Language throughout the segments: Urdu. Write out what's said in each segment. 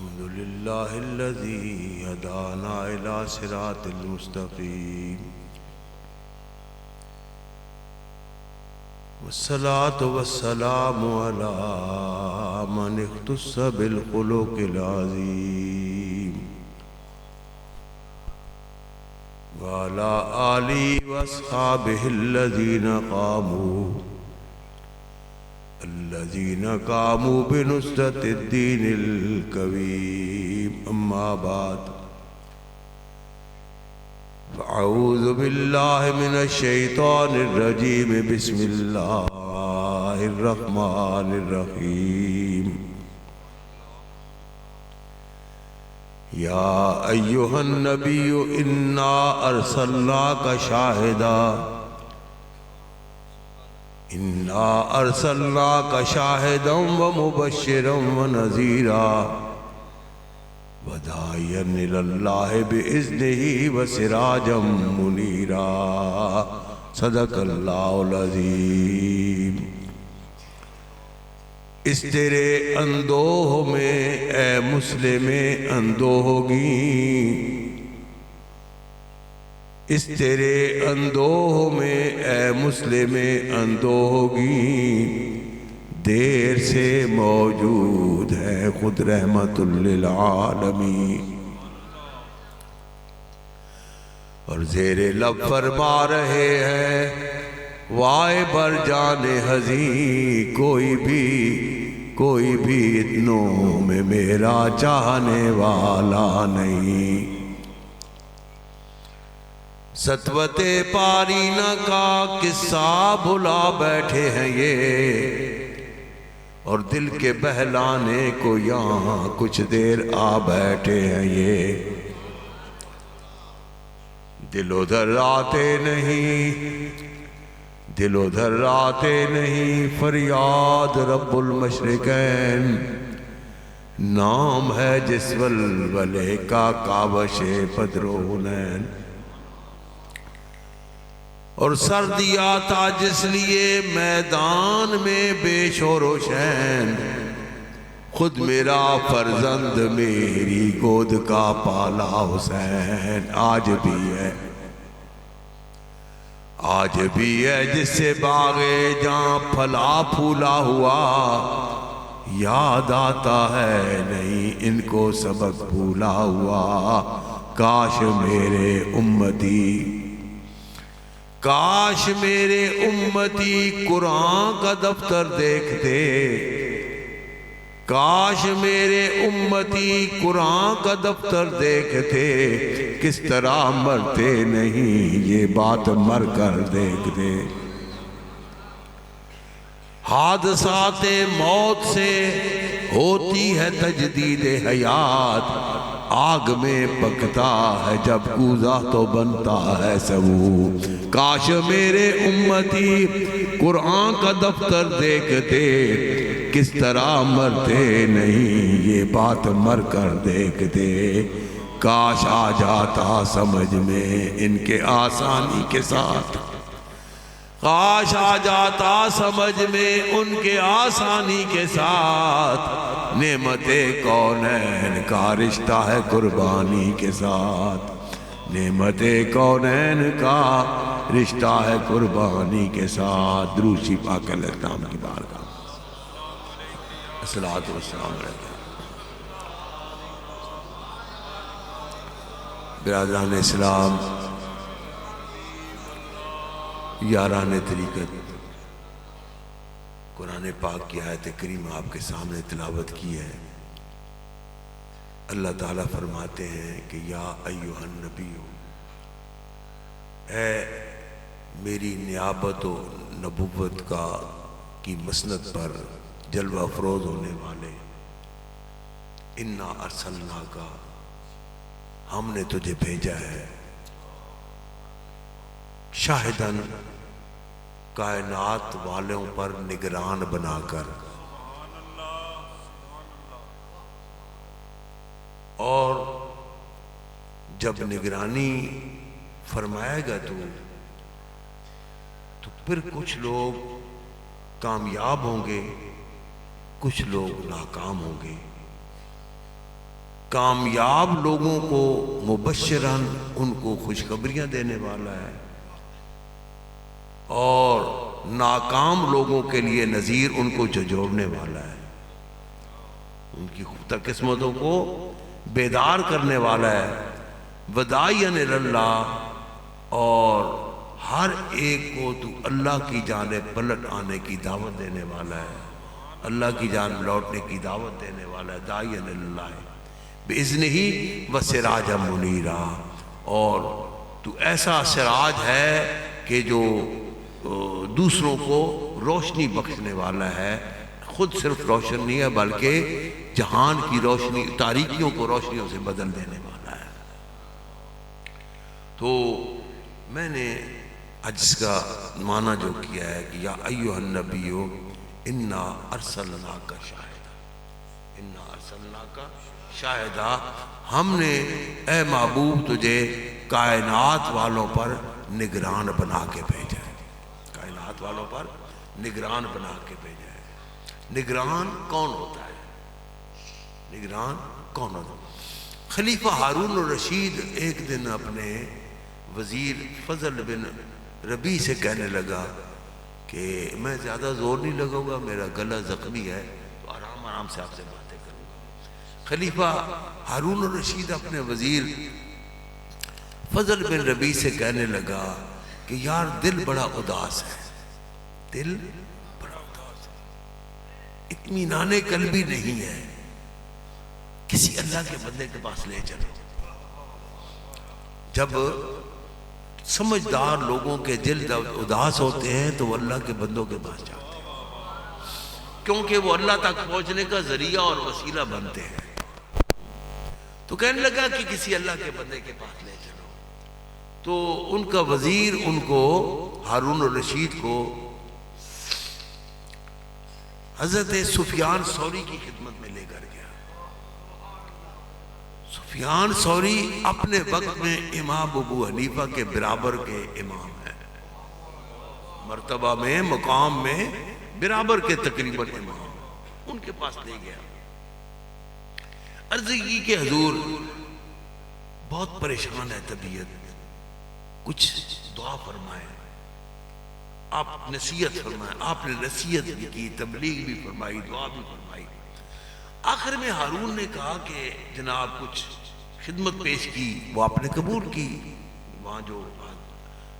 الحمد لله الذي هدانا إلى صراط المستقيم والصلاة والسلام على من اختص بالخلق العظيم وعلى آله وأصحابه الذين قاموا بنصرة الدين القويم. أما بعد فأعوذ بالله من الشيطان الرجيم. بسم الله الرحمن الرحيم. يا أيها النبي إنا أرسلناك شاهدا ومبشرا ونذيرا وداعيا إلى الله بإذنه وسراجا منيرا. صدق الله العظيم. اس تیرے اندوہ میں اے مسلم اندوہگی، اس تیرے اندوہ میں اے مسلم اندوہگی، دیر سے موجود ہے خود رحمت للعالمین. اور زیر لب فرما رہے ہیں وائے بر جان حزین، کوئی بھی اتنوں میں میرا چاہنے والا نہیں. ستوت پارینہ کا قصہ بھلا بیٹھے ہیں یہ، اور دل کے بہلانے کو یہاں کچھ دیر آ بیٹھے ہیں یہ. دل ادھر آتے نہیں، فریاد رب المشرقین نام ہے جس ولولے کا کاوش بدرونین. اور سر دیا تھا جس لیے میدان میں بے شور و شین، خود میرا فرزند میری گود کا پالا حسین. آج بھی ہے جس سے باغے جہاں پھلا پھولا ہوا، یاد آتا ہے نہیں ان کو سبق بھولا ہوا. کاش میرے امتی قرآن کا دفتر دیکھتے، کاش میرے امتی قرآن کا دفتر دیکھتے، کس طرح مرتے نہیں یہ بات مر کر دیکھتے. حادثات موت سے ہوتی ہے تجدید حیات، آگ میں پکتا ہے جب کوزہ تو بنتا ہے سبو. کاش میرے امتی قرآن کا دفتر دیکھتے، کس طرح مرتے نہیں یہ بات مر کر دیکھتے. کاش آ جاتا سمجھ میں ان کے آسانی کے ساتھ، کاش آ جاتا سمجھ میں ان کے آسانی کے ساتھ. نعمت کونین کا رشتہ ہے قربانی کے ساتھ، نعمت کونین کا رشتہ ہے قربانی کے ساتھ. درود شریف پاک علیہ السلام کی بارگاہ الصلاۃ والسلام علیہ. برادران اسلام، یاران طریقت، قرآن پاک کی آیت کریمہ آپ کے سامنے تلاوت کی ہے. اللہ تعالیٰ فرماتے ہیں کہ یا ایھا النبی، اے میری نیابت و نبوت کی مسند پر جلوہ افروز ہونے والے، انا ارسلناک، ہم نے تجھے بھیجا ہے، شاہدن، کائنات والوں پر نگران بنا کر، اور جب نگرانی فرمائے گا تو پھر کچھ لوگ کامیاب ہوں گے، کچھ لوگ ناکام ہوں گے. کامیاب لوگوں کو مبشرن، ان کو خوشخبریاں دینے والا ہے، اور ناکام لوگوں کے لیے نذیر، ان کو جھنجھوڑنے والا ہے، ان کی قسمتوں کو بیدار کرنے والا ہے، وداعین اللہ، اور ہر ایک کو تو اللہ کی جانب پلٹ آنے کی دعوت دینے والا ہے، اللہ کی جانب لوٹنے کی دعوت دینے والا ہے، داعین اللہ بِإِذْنِهِ وَسِرَاجًا مُنِيرًا، اور تو ایسا سراج ہے کہ جو دوسروں کو روشنی بخشنے والا ہے، خود صرف روشن نہیں ہے بلکہ جہان کی روشنی، تاریکیوں کو روشنیوں سے بدل دینے والا ہے۔ تو میں نے آج اس کا معنی جو کیا ہے کہ یا ایھا النبی انا ارسلناک شاہدا، انا ارسلناک شاہدا، ہم نے اے محبوب تجھے کائنات والوں پر نگران بنا کے بھیجا ہے، کائنات والوں پر نگران بنا کے بھیجا ہے۔ نگران کون ہوتا ہے؟ نگران کون ہوتا ہے؟ خلیفہ ہارون الرشید ایک دن اپنے وزیر فضل بن ربیع سے کہنے لگا کہ میں زیادہ زور نہیں لگاؤں گا، میرا گلا زخمی ہے، تو آرام آرام سے آپ سے باتیں کروں گا۔ خلیفہ ہارون الرشید اپنے وزیر فضل بن ربیع سے کہنے لگا کہ یار دل بڑا اداس ہے، دل بڑا اداس ہے، اطمینان قلبی نہیں ہے، کسی اللہ کے بندے کے پاس لے چلو۔ جب سمجھدار لوگوں کے دل اداس ہوتے ہیں تو وہ اللہ کے بندوں کے پاس جاتے ہیں، کیونکہ وہ اللہ تک پہنچنے کا ذریعہ اور وسیلہ بنتے ہیں۔ تو کہنے لگا کہ کسی اللہ کے بندے کے پاس لے چلو، تو ان کا وزیر ان کو، ہارون الرشید کو، حضرت سفیان ثوری کی خدمت میں لے کر گیا۔ سفیان ثوری اپنے وقت میں امام ابو حنیفہ کے برابر کے امام ہیں، مرتبہ میں، مقام میں برابر کے تقریباً امام، ان کے پاس لے گیا۔ عرض کی کہ حضور بہت پریشان ہے طبیعت، کچھ دعا فرمائیں، آپ نصیحت فرمائیں۔ آپ نے نصیحت بھی کی، تبلیغ بھی فرمائی، دعا بھی فرمائی۔ آخر میں ہارون نے کہا کہ جناب کچھ خدمت پیش کی، وہ آپ نے قبول کی۔ وہاں جو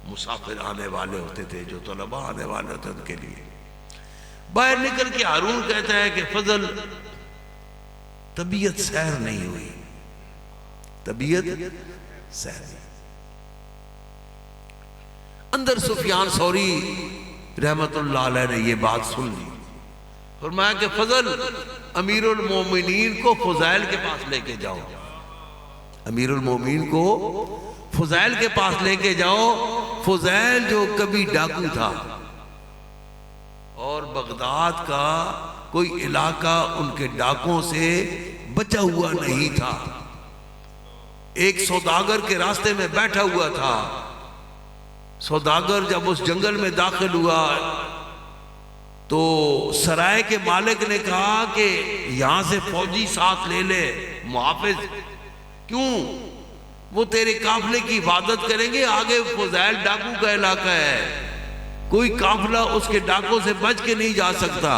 مسافر آنے والے ہوتے تھے، جو طلباء آنے والے ہوتے تھے، ان کے لیے باہر نکل کے ہارون کہتا ہے کہ فضل طبیعت سیر نہیں ہوئی، طبیعت سیر نہیں۔ اندر سفیان ثوری رحمت اللہ علیہ نے یہ بات سن لی، فرمایا کہ فضل امیر المومنین کو فضائل کے پاس لے کے جاؤ، امیر المومنین کو فضائل کے پاس لے کے جاؤ۔ فضائل جو کبھی ڈاکو تھا اور بغداد کا کوئی علاقہ ان کے ڈاکوں سے بچا ہوا نہیں تھا، ایک سوداگر کے راستے میں بیٹھا ہوا تھا۔ سوداگر جب اس جنگل میں داخل ہوا تو سرائے کے مالک نے کہا کہ یہاں سے فوجی ساتھ لے لے، محافظ۔ کیوں؟ وہ تیرے قافلے کی حفاظت کریں گے، آگے فضائل ڈاکو کا علاقہ ہے، کوئی قافلہ اس کے ڈاکوں سے بچ کے نہیں جا سکتا۔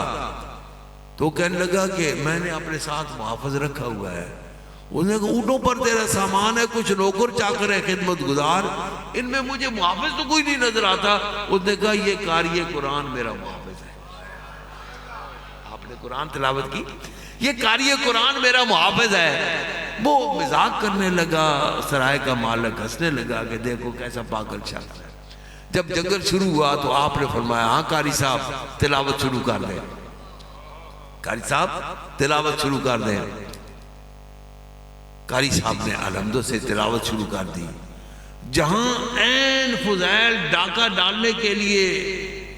تو کہنے لگا کہ میں نے اپنے ساتھ محافظ رکھا ہوا ہے۔ انہوں نے کہا اونٹوں پر تیرا سامان ہے، کچھ نوکر چاکر ہے، خدمت گزار، ان میں مجھے محافظ تو کوئی نہیں نظر آتا۔ اس نے کہا یہ قاری قرآن میرا محافظ ہے۔ آپ نے قرآن تلاوت کی، یہ قاری قرآن میرا محافظ ہے۔ وہ مذاق کرنے لگا، سرائے کا مالک ہنسنے لگا کہ دیکھو کیسا پاگل شخص ہے۔ جب جنگل شروع ہوا تو آپ نے فرمایا ہاں قاری صاحب تلاوت شروع کر دیں، قاری صاحب تلاوت شروع کر دیں۔ قاری صاحب نے الحمد سے تلاوت شروع کر دی۔ جہاں عین فضائل ڈاکہ ڈالنے کے لیے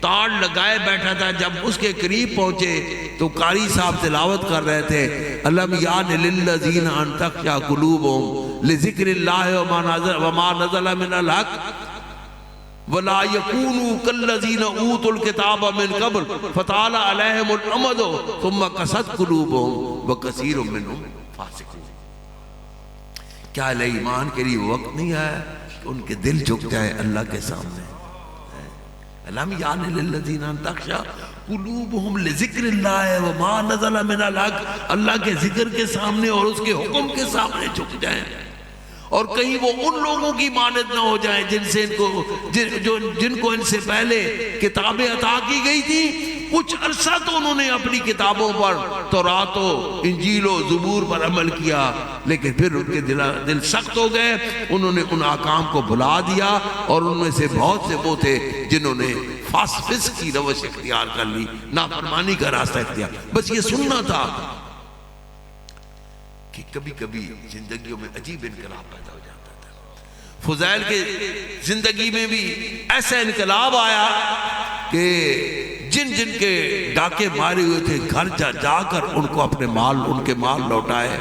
تاڑ لگائے بیٹھا تھا، جب اس کے قریب پہنچے تو قاری صاحب تلاوت کر رہے تھے، الم یان للذین ان تخشع قلوبہم لذکر اللہ وما نزل من الحق ولا یکونوا کالذین اوتوا الکتاب من قبل فطال علیہم الامد ثم قست قلوبہم وکثیر منہم فاسقون۔ کیا اہل ایمان کے لیے وقت نہیں آیا کہ ان کے دل جھک جائیں اللہ کے سامنے؟ الم یعن للذین ان تخشع قلوبہم لذکر اللہ وما نزل من الحق، اللہ کے ذکر کے سامنے اور اس کے حکم کے سامنے جھک جائیں، اور کہیں وہ ان لوگوں کی مانند نہ ہو جائیں جن کو ان سے پہلے کتابیں عطا کی گئی تھی۔ کچھ عرصہ تو انہوں نے اپنی کتابوں پر، تورات و انجیل و زبور پر عمل کیا، لیکن پھر ان کے دل سخت ہو گئے، انہوں نے ان احکام کو بھلا دیا، اور ان میں سے بہت سے وہ تھے جنہوں نے فسق کی روش اختیار کر لی، نافرمانی کا راستہ اختیار۔ بس یہ سننا تھا کہ کبھی کبھی زندگیوں میں عجیب انقلاب پیدا ہو جاتا تھا۔ فضیل کے زندگی میں بھی ایسا انقلاب آیا کہ جن کے ڈاکے مارے ہوئے تھے گھر جا کر ان کو اپنے مال، ان کے مال لوٹائے،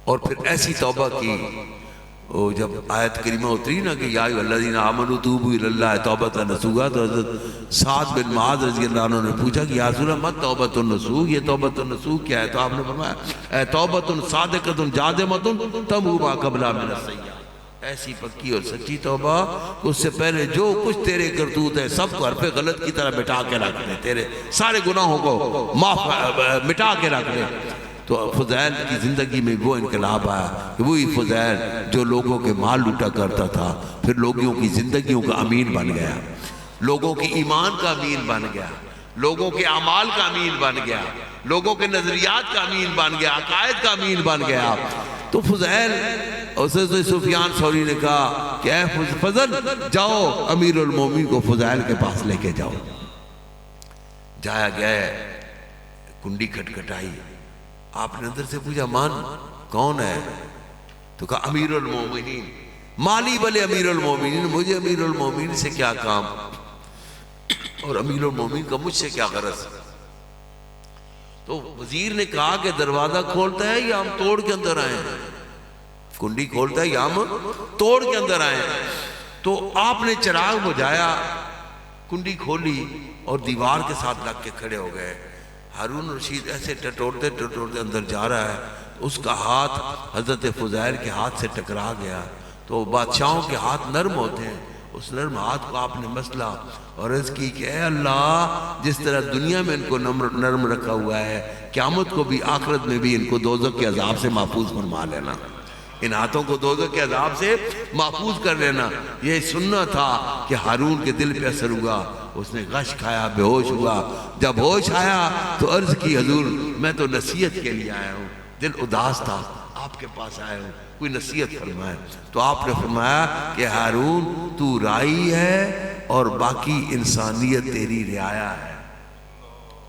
اور پھر ایسی توبہ کی۔ جب آیت کریمہ اتری نا کہ یا ایھا الذین آمنوا توبوا الی اللہ توبۃ نصوحا، تو حضرت سعد بن معاذ رضی اللہ عنہ نے پوچھا کہ یا رسول اللہ مت توبۃ النصوح، یہ توبۃ النصوح کیا ہے؟ تو آپ نے فرمایا اے توبۃ صادقۃ جازمۃ تمحو ما قبلھا من السیئات، ایسی پکی اور سچی توبہ اس سے پہلے جو کچھ تیرے کرتوت ہے سب کو حرف غلط کی طرح مٹا کے رکھ دے، تیرے سارے گناہوں کو معاف مٹا کے رکھ دے۔ تو فضیل کی زندگی میں وہ انقلاب آیا کہ وہی فضیل جو لوگوں کے مال لوٹا کرتا تھا، پھر لوگوں کی زندگیوں کا امین بن گیا، لوگوں کی ایمان کا امین بن گیا، لوگوں کے اعمال کا امین بن گیا، لوگوں کے نظریات کا امین بن گیا، عقائد کا امین بن گیا۔ تو فضیل، حضرت سفیان ثوری نے کہا کہ اے فضل جاؤ امیر المومنین کو فضیل کے پاس لے کے جاؤ۔ جایا گیا، کنڈی کھٹکھٹائی، آپ نے اندر سے پوچھا مان کون ہے؟ تو کہا امیر المومنین۔ مالی بلے امیر المومنین، مجھے امیر المومنین سے کیا کام، اور امیر المومنین کا مجھ سے کیا غرض؟ تو وزیر نے کہا کہ دروازہ کھولتا ہے یا ہم توڑ کے اندر آئے ہیں؟ کنڈی کھولتا ہے یا ہم توڑ کے اندر آئے ہیں؟ تو آپ نے چراغ بجھایا، کنڈی کھولی اور دیوار کے ساتھ لگ کے کھڑے ہو گئے۔ ہارون رشید ایسے ٹٹوڑتے ٹٹوڑتے اندر جا رہا ہے، اس کا ہاتھ حضرت فضیل کے ہاتھ سے ٹکرا گیا۔ تو بادشاہوں کے ہاتھ نرم ہوتے ہیں، اس نرم ہاتھ کو آپ نے مسلا اور عرض کی کہ اے اللہ، جس طرح دنیا میں ان کو نرم رکھا ہوا ہے، قیامت کو بھی، آخرت میں بھی ان کو دوزخ کے عذاب سے محفوظ فرما لینا، ان ہاتھوں کو دوزخ کے عذاب سے محفوظ کر لینا۔ یہ سننا تھا کہ ہارون کے دل پہ اثر ہوا، اس نے غش کھایا، بے ہوش ہوا۔ جب ہوش آیا تو عرض کی حضور میں تو نصیحت کے لیے آیا ہوں، دل اداس تھا، آپ کے پاس آیا ہوں، کوئی نصیحت فرمائے۔ تو آپ نے فرمایا کہ ہارون تو رائی ہے اور باقی انسانیت تیری رعایا ہے،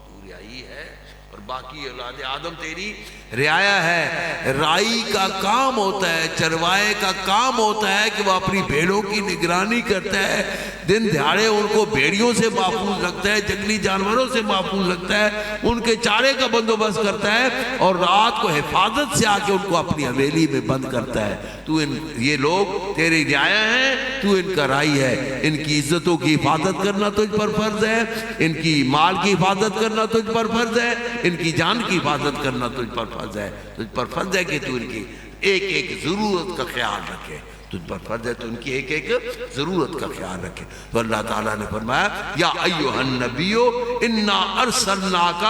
تو رائی ہے اور باقی اولاد آدم تیری رعایا ہے۔ رائی کا کام ہوتا ہے، چروائے کا کام ہوتا ہے کہ وہ اپنی بھیڑوں کی نگرانی کرتا ہے، دن دہاڑے ان کو بھیڑیوں سے محفوظ رکھتا ہے، جنگلی جانوروں سے محفوظ رکھتا ہے، ان کے چارے کا بندوبست کرتا ہے، اور رات کو حفاظت سے آ کے ان کو اپنی حویلی میں بند کرتا ہے۔ تو یہ لوگ تیری رعایا ہیں، تو ان کا رائی ہے، ان کی عزتوں کی حفاظت کرنا تجھ پر فرض ہے، ان کی مال کی حفاظت کرنا تجھ پر فرض ہے، ان کی جان کی حفاظت کرنا تجھ پر فرض ہے۔ تجھ پر فرض ہے کہ تو ان کی ایک ایک ضرورت کا خیال رکھے، تجھ پر فرض ہے تو ان کی ایک ایک ضرورت کا خیال رکھے۔ تو اللہ تعالیٰ نے فرمایا یا ایھا النبی انا ارسلناک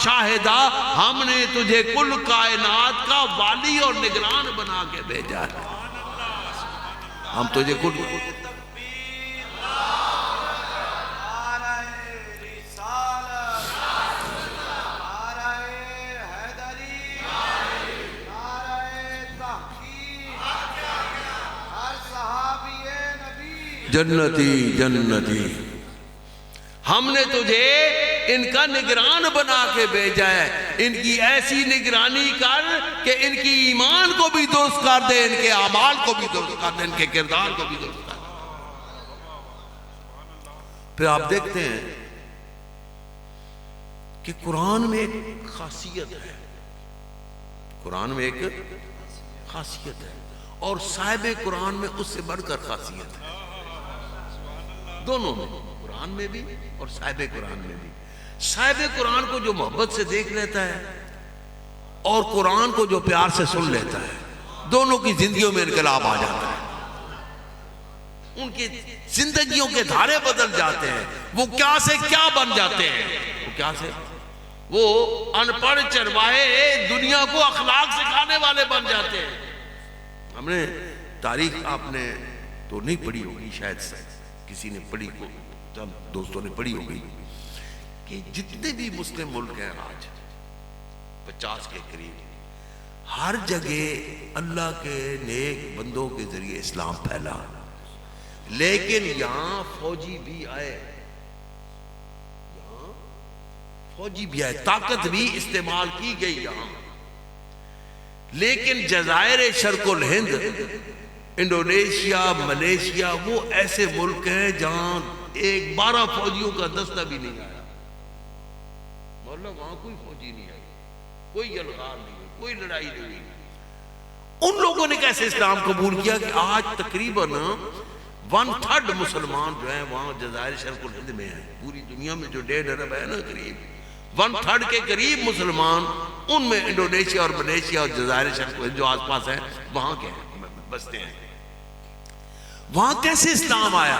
شاہدا، ہم نے تجھے کل کائنات کا والی اور نگران بنا کے بھیجا ہے، ہم تجھے کل جنتی جنتی، ہم نے تجھے ان کا نگران بنا کے بھیجا ہے، ان کی ایسی نگرانی کر کہ ان کی ایمان کو بھی درست کر دے، ان کے اعمال کو بھی درست کر دے، ان کے کردار کو بھی درست کر دے۔ پھر آپ دیکھتے ہیں کہ قرآن میں ایک خاصیت ہے، قرآن میں ایک خاصیت ہے، اور صاحب قرآن میں اس سے بڑھ کر خاصیت ہے، دونوں میں، قرآن میں بھی اور صاحب قرآن میں بھی۔ صاحب قرآن کو جو محبت سے دیکھ لیتا ہے اور قرآن کو جو پیار سے سن لیتا ہے، دونوں کی زندگیوں میں انقلاب آ جاتا ہے، ان کی زندگیوں کے دھارے بدل جاتے ہیں، وہ کیا سے کیا بن جاتے ہیں، وہ کیا سے وہ ان پڑھ چرواہے دنیا کو اخلاق سکھانے والے بن جاتے ہیں۔ ہم نے تاریخ آپ نے تو نہیں پڑھی ہوگی، شاید کسی نے پڑھی کو چند دوستوں نے پڑھی ہوگی کہ جتنے بھی مسلم ملک ہیں آج 50 کے قریب، ہر جگہ اللہ کے نیک بندوں کے ذریعے اسلام پھیلا، لیکن یہاں فوجی بھی آئے، یہاں فوجی بھی آئے، طاقت بھی استعمال کی گئی یہاں، لیکن جزائر شرق الہند، انڈونیشیا، ملیشیا، وہ ایسے ملک ہیں جہاں 12 فوجیوں کا دستہ بھی نہیں آیا۔ مولا وہاں کوئی فوجی نہیں آئی، کوئی یلغار نہیں ہوئی، کوئی لڑائی نہیں ہوئی۔ ان لوگوں نے کیسے اسلام قبول کیا کہ آج تقریباً 1/3 مسلمان جو ہیں وہاں جزائر شرق الہند میں ہیں۔ پوری دنیا میں جو 1.5 ارب ہے نا، قریب 1/3 کے قریب مسلمان ان میں انڈونیشیا اور ملیشیا اور جزائر شرق الہند جو آس پاس ہیں وہاں کے بستے ہیں۔ وہاں کیسے اسلام آیا؟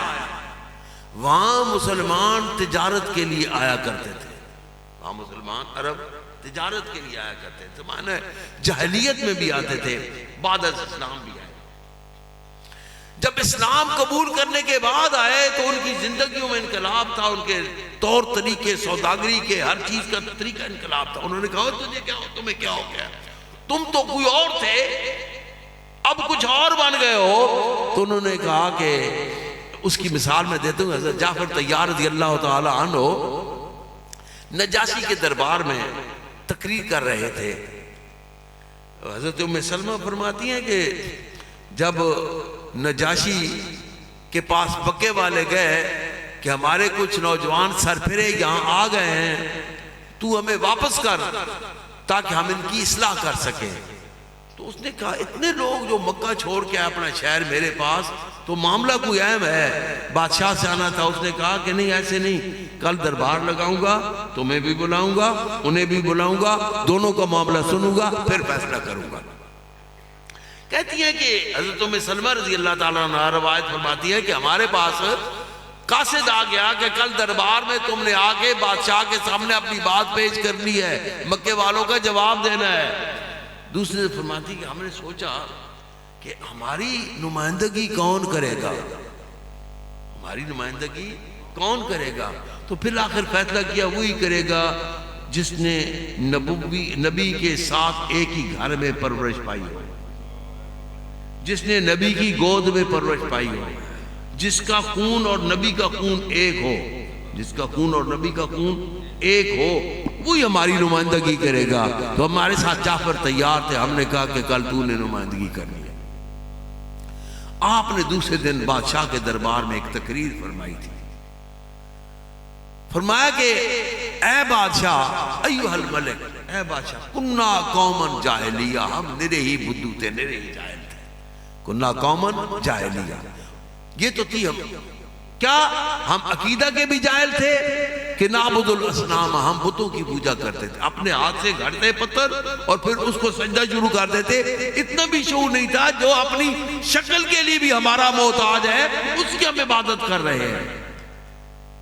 وہاں مسلمان تجارت کے لیے آیا کرتے تھے، وہاں مسلمان عرب تجارت کے لیے آیا کرتے تھے، معنی جاہلیت میں بھی آتے تھے، بعد از اسلام بھی آئے۔ جب اسلام قبول کرنے کے بعد آئے تو ان کی زندگیوں میں انقلاب تھا، ان کے طور طریقے، سوداگری کے ہر چیز کا طریقہ انقلاب تھا۔ انہوں نے کہا تجھے کیا ہو، تمہیں کیا ہو گیا، تم تو کوئی اور تھے اب کچھ اور بن گئے ہو۔ تو انہوں نے کہا کہ اس کی مثال میں دیتا ہوں، حضرت جعفر طیار رضی اللہ تعالی عنہ نجاشی کے دربار میں تقریر کر رہے تھے۔ حضرت ام سلمہ فرماتی ہیں کہ جب نجاشی کے پاس بکے والے گئے کہ ہمارے کچھ نوجوان سر پھرے یہاں آ گئے ہیں، تو ہمیں واپس کر تاکہ ہم ان کی اصلاح کر سکیں۔ تو اس نے کہا اتنے لوگ جو مکہ چھوڑ کے اپنا شہر میرے پاس، تو معاملہ کوئی اہم ہے، بادشاہ سے آنا تھا۔ اس نے کہا کہ نہیں ایسے نہیں، کل دربار لگاؤں گا، تمہیں بھی بلاؤں گا، انہیں بھی بلاؤں گا، دونوں کا معاملہ سنوں گا، پھر فیصلہ کروں گا۔ کہتی ہے کہ حضرت ام سلمہ رضی اللہ تعالیٰ عنہ روایت فرماتی ہے کہ ہمارے پاس قاصد آ گیا کہ کل دربار میں تم نے آ کے بادشاہ کے سامنے اپنی بات پیش کرنی ہے، مکے والوں کا جواب دینا ہے۔ دوسرے سے فرماتی کہ ہم نے سوچا کہ ہماری نمائندگی کون کرے گا، ہماری نمائندگی کون کرے گا؟ تو پھر آخر فیصلہ کیا وہی کرے گا جس نے نبی کے ساتھ ایک ہی گھر میں پرورش پائی ہو، جس نے نبی کی گود میں پرورش پائی ہو، جس کا خون اور نبی کا خون ایک ہو، جس کا خون اور نبی کا خون ایک ہو، وہی ہماری نمائندگی کرے گا۔ تو ہمارے ساتھ جعفر تیار تھے، ہم نے کہا کہ کل تو نے نمائندگی کرنی ہے۔ آپ نے دوسرے دن بادشاہ کے دربار میں ایک تقریر فرمائی تھی، فرمایا کہ اے بادشاہ، ایوہ الملک، اے بادشاہ، کننا قومن جاہلیہ، ہم نرے ہی بدو تھے، نرے ہی جاہل تھے، کننا قومن جاہلیہ۔ یہ تو تھی ہم، کیا ہم عقیدہ کے بھی جاہل تھے کہ نعبد الاسنام، ہم بتوں کی پوجا کرتے تھے، اپنے ہاتھ سے گھڑتے پتھر اور پھر اس کو سجدہ شروع کر دیتے، اتنا بھی شعور نہیں تھا جو اپنی شکل کے لیے بھی ہمارا محتاج ہے اس کی ہم عبادت کر رہے ہیں،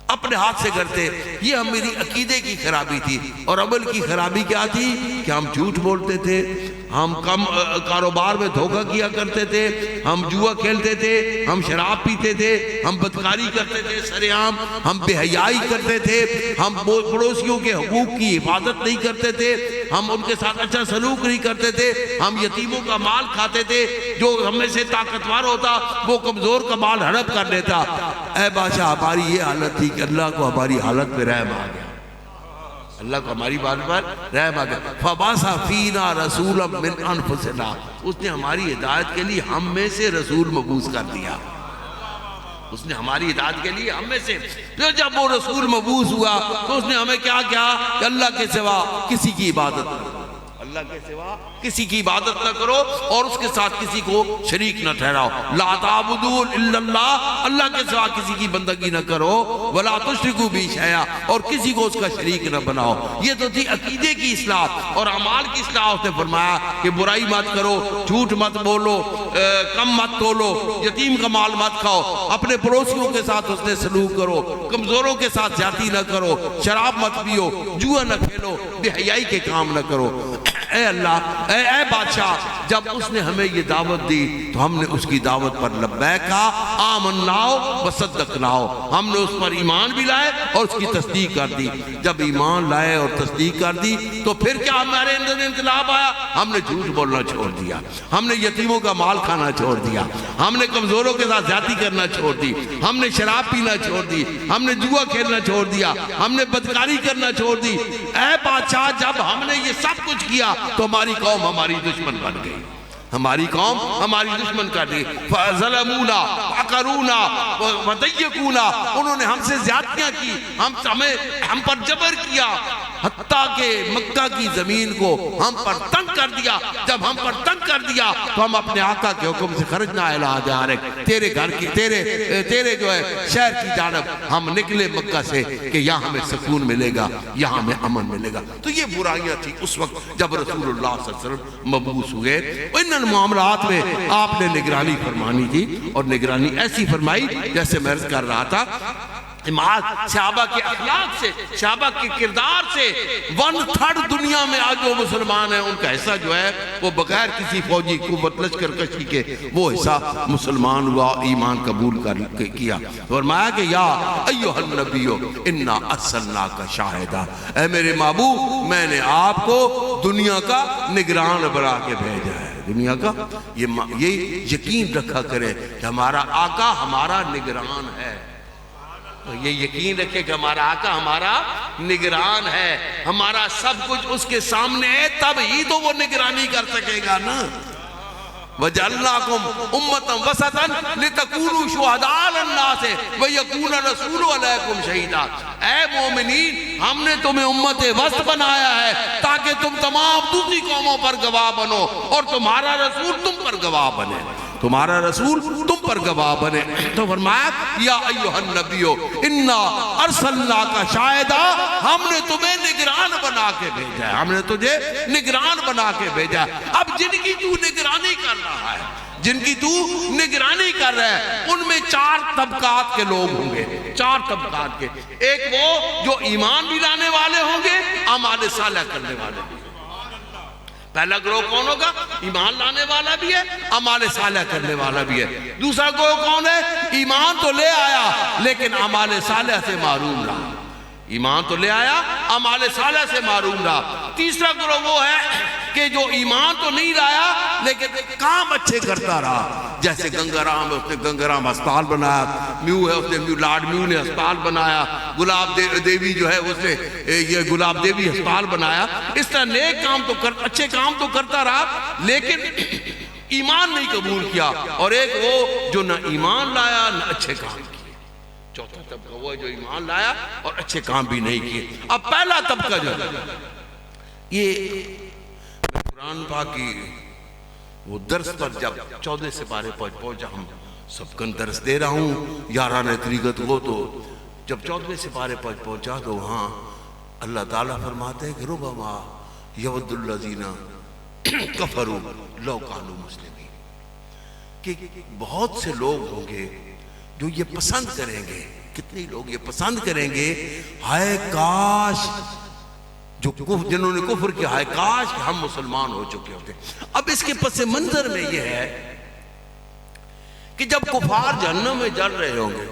اپنے ہاتھ سے کرتے۔ یہ ہم میری عقیدے کی خرابی تھی، اور عمل کی خرابی کیا تھی کہ ہم جھوٹ بولتے تھے، ہم کم کاروبار میں دھوکہ کیا کرتے تھے، ہم جوا کھیلتے تھے، ہم شراب پیتے تھے، ہم بدکاری کرتے تھے سر عام، ہم بے حیائی کرتے تھے، ہم پڑوسیوں کے حقوق کی حفاظت نہیں کرتے تھے، ہم ان کے ساتھ اچھا سلوک نہیں کرتے تھے، ہم یتیموں کا مال کھاتے تھے، جو ہم میں سے طاقتور ہوتا وہ کمزور کا مال ہڑپ کر لیتا۔ اے بادشاہ، ہماری یہ حالت تھی کہ اللہ کو ہماری حالت پہ رحم آ گیا، اللہ کو ہماری بات پر رحم آ گیا۔ فَبَعَثَ فِينَا رَسُولًا مِّنْ أَنفُسِنَا، اس نے ہماری ہدایت کے لیے ہم میں سے رسول مبعوث کر دیا، اس نے ہماری ہدایت کے لیے ہم میں سے۔ پھر جب وہ رسول مبعوث ہوا تو اس نے ہمیں کیا کیا کہ اللہ کے سوا کسی کی عبادت نہ کرو، اللہ کے سوا کسی کی عبادت نہ کرو اور اس کے ساتھ کسی کو شریک نہ ٹھہراؤ. لا تعبدوا الا اللہ, اللہ کے سوا کسی کی بندگی نہ کرو. ولا تشرکوا بہ شیئا, اور کسی کو اس کا شریک نہ بناؤ. یہ تو تھی عقیدے کی اصلاح اور اعمال کی اصلاح. اس نے فرمایا کہ برائی مت کرو, جھوٹ مت بولو, کم مت تولو, یتیم کا مال مت کھاؤ, اپنے پڑوسیوں کے ساتھ اس نے سلوک کرو, کمزوروں کے ساتھ زیادتی نہ کرو, شراب مت پیو, جوا نہ کھیلو, بے حیائی کے کام نہ کرو. اے اللہ, اے بادشاہ, جب اس نے ہمیں یہ دعوت دی تو ہم نے اس کی دعوت پر لبیک کہا, آمناؤ وصدقناؤ, ہم نے اس پر ایمان بھی لائے اور اس کی تصدیق کر دی. جب ایمان لائے اور تصدیق کر دی تو پھر کیا ہمارے اندر انقلاب آیا؟ ہم نے جھوٹ بولنا چھوڑ دیا, ہم نے یتیموں کا مال کھانا چھوڑ دیا, ہم نے کمزوروں کے ساتھ زیادتی کرنا چھوڑ دی, ہم نے شراب پینا چھوڑ دی, ہم نے جوا کھیلنا چھوڑ دیا, ہم نے بدکاری کرنا چھوڑ دی. اے بادشاہ, جب ہم نے یہ سب کچھ کیا تو ہماری قوم ہماری دشمن بن گئی, ہماری قوم ہماری دشمن کر دی. فَظَلَمُونَا وَعَقَرُونَا وَضَيَّقُونَا, انہوں نے ہم سے زیادتیاں کی, ہم پر جبر کیا, حتیٰ کہ مکہ کی زمین کو ہم پر تنگ کر دیا. جب ہم پر تنگ کر دیا تو ہم اپنے آقا کے حکم سے خرجنا الی دیارک, تیرے گھر کی تیرے جو ہے شہر کی جانب ہم نکلے مکہ سے کہ یہاں ہمیں سکون ملے گا, یہاں ہمیں امن ملے گا. تو یہ برائیاں تھی اس وقت جب رسول اللہ صلی اللہ علیہ وسلم مبعوث ہوئے. ان معاملات میں آپ نے نگرانی فرمانی تھی, اور نگرانی ایسی فرمائی جیسے میں عرض کر رہا تھا, صحابہ کے اخلاق سے, صحابہ کے کردار سے 1/3 دنیا میں آج جو مسلمان ہیں ان کا حصہ جو ہے وہ بغیر کسی فوجی قوت لشکر کشی کے وہ حصہ مسلمان ہوا, ایمان قبول کیا. فرمایا کہ یا ایھا النبی انا ارسلناک شاہدا, اے میرے محبوب میں نے آپ کو دنیا کا نگران بنا کے بھیجا ہے. دنیا کا یہ یقین رکھا کرے کہ ہمارا آقا ہمارا نگران ہے. یہ یقین رکھے کہ ہمارا آقا ہمارا نگران ہے, ہمارا سب کچھ اس کے سامنے ہے, تب ہی تو وہ نگرانی کر سکے گا نا. وَجَعَلْنَاكُمْ أُمَّةً وَسَطًا لِتَكُونُوا شُهَدَاءَ عَلَى النَّاسِ وَيَكُونَ الرَّسُولُ عَلَيْكُمْ شَهِيدًا. اے مومنین, ہم نے تمہیں امت وسط بنایا ہے تاکہ تم تمام دوسری قوموں پر گواہ بنو اور تمہارا رسول تم پر گواہ بنے, تمہارا رسول تم پر گواہ بنے. تو فرمایا یا ایھا النبی انا ارسلناک شاہدا, ہم نے تمہیں نگران بنا کے بھیجا ہے, ہم نے تجھے نگران بنا کے بھیجا ہے. اب جن کی تو نگرانی کر رہا ہے, جن کی تو نگرانی کر رہا ہے, ان میں 4 طبقات کے لوگ ہوں گے, 4 طبقات کے. ایک وہ جو ایمان بھی لانے والے ہوں گے, اعمال صالح کرنے والے بھی. پہلا گروہ کون ہوگا؟ ایمان لانے والا بھی ہے, اعمال صالح کرنے والا بھی ہے. دوسرا گروہ کون ہے؟ ایمان تو لے آیا لیکن اعمال صالح سے محروم رہا, ایمان تو لے آیا اعمال صالح سے محروم رہا. تیسرا گروہ وہ ہے کہ جو ایمان تو نہیں لایا لیکن کام اچھے کرتا رہا, جیسے گنگا رام ہے, اس نے گنگا رام ہسپتال بنایا, میو ہے اس نے لارڈ میو نے ہسپتال بنایا, گلاب دیوی جو ہے اس نے یہ گلاب دیوی ہسپتال بنایا. اس طرح نیک کام تو اچھے کام تو کرتا رہا لیکن ایمان نہیں قبول کیا. اور ایک وہ جو نہ ایمان لایا نہ اچھے کام کیے. چوتھا طبقہ وہ ہے جو ایمان لایا اور اچھے کام بھی نہیں کیے. اب پہلا طبقہ جو ہے, یہ قرآن پاک کی وہ درس پر جب 14 سپارے پہنچا, ہم سب کن درس دے رہا ہوں یارانہ طریقت وہ, تو جب 14 سپارے پہنچا تو وہاں اللہ تعالیٰ فرماتے ہیں کہ ربما یود الذین کفروا لو کانوا مسلمین, کہ بہت سے لوگ ہوں گے جو یہ پسند کریں گے. کتنے لوگ یہ پسند کریں گے, ہائے کاش, جو جنہوں نے کفر کیا, ہائے کاش کہ ہم مسلمان ہو چکے ہوتے. اب اس کے پس منظر میں یہ ہے کہ جب کفار جہنم میں جل رہے ہوں گے,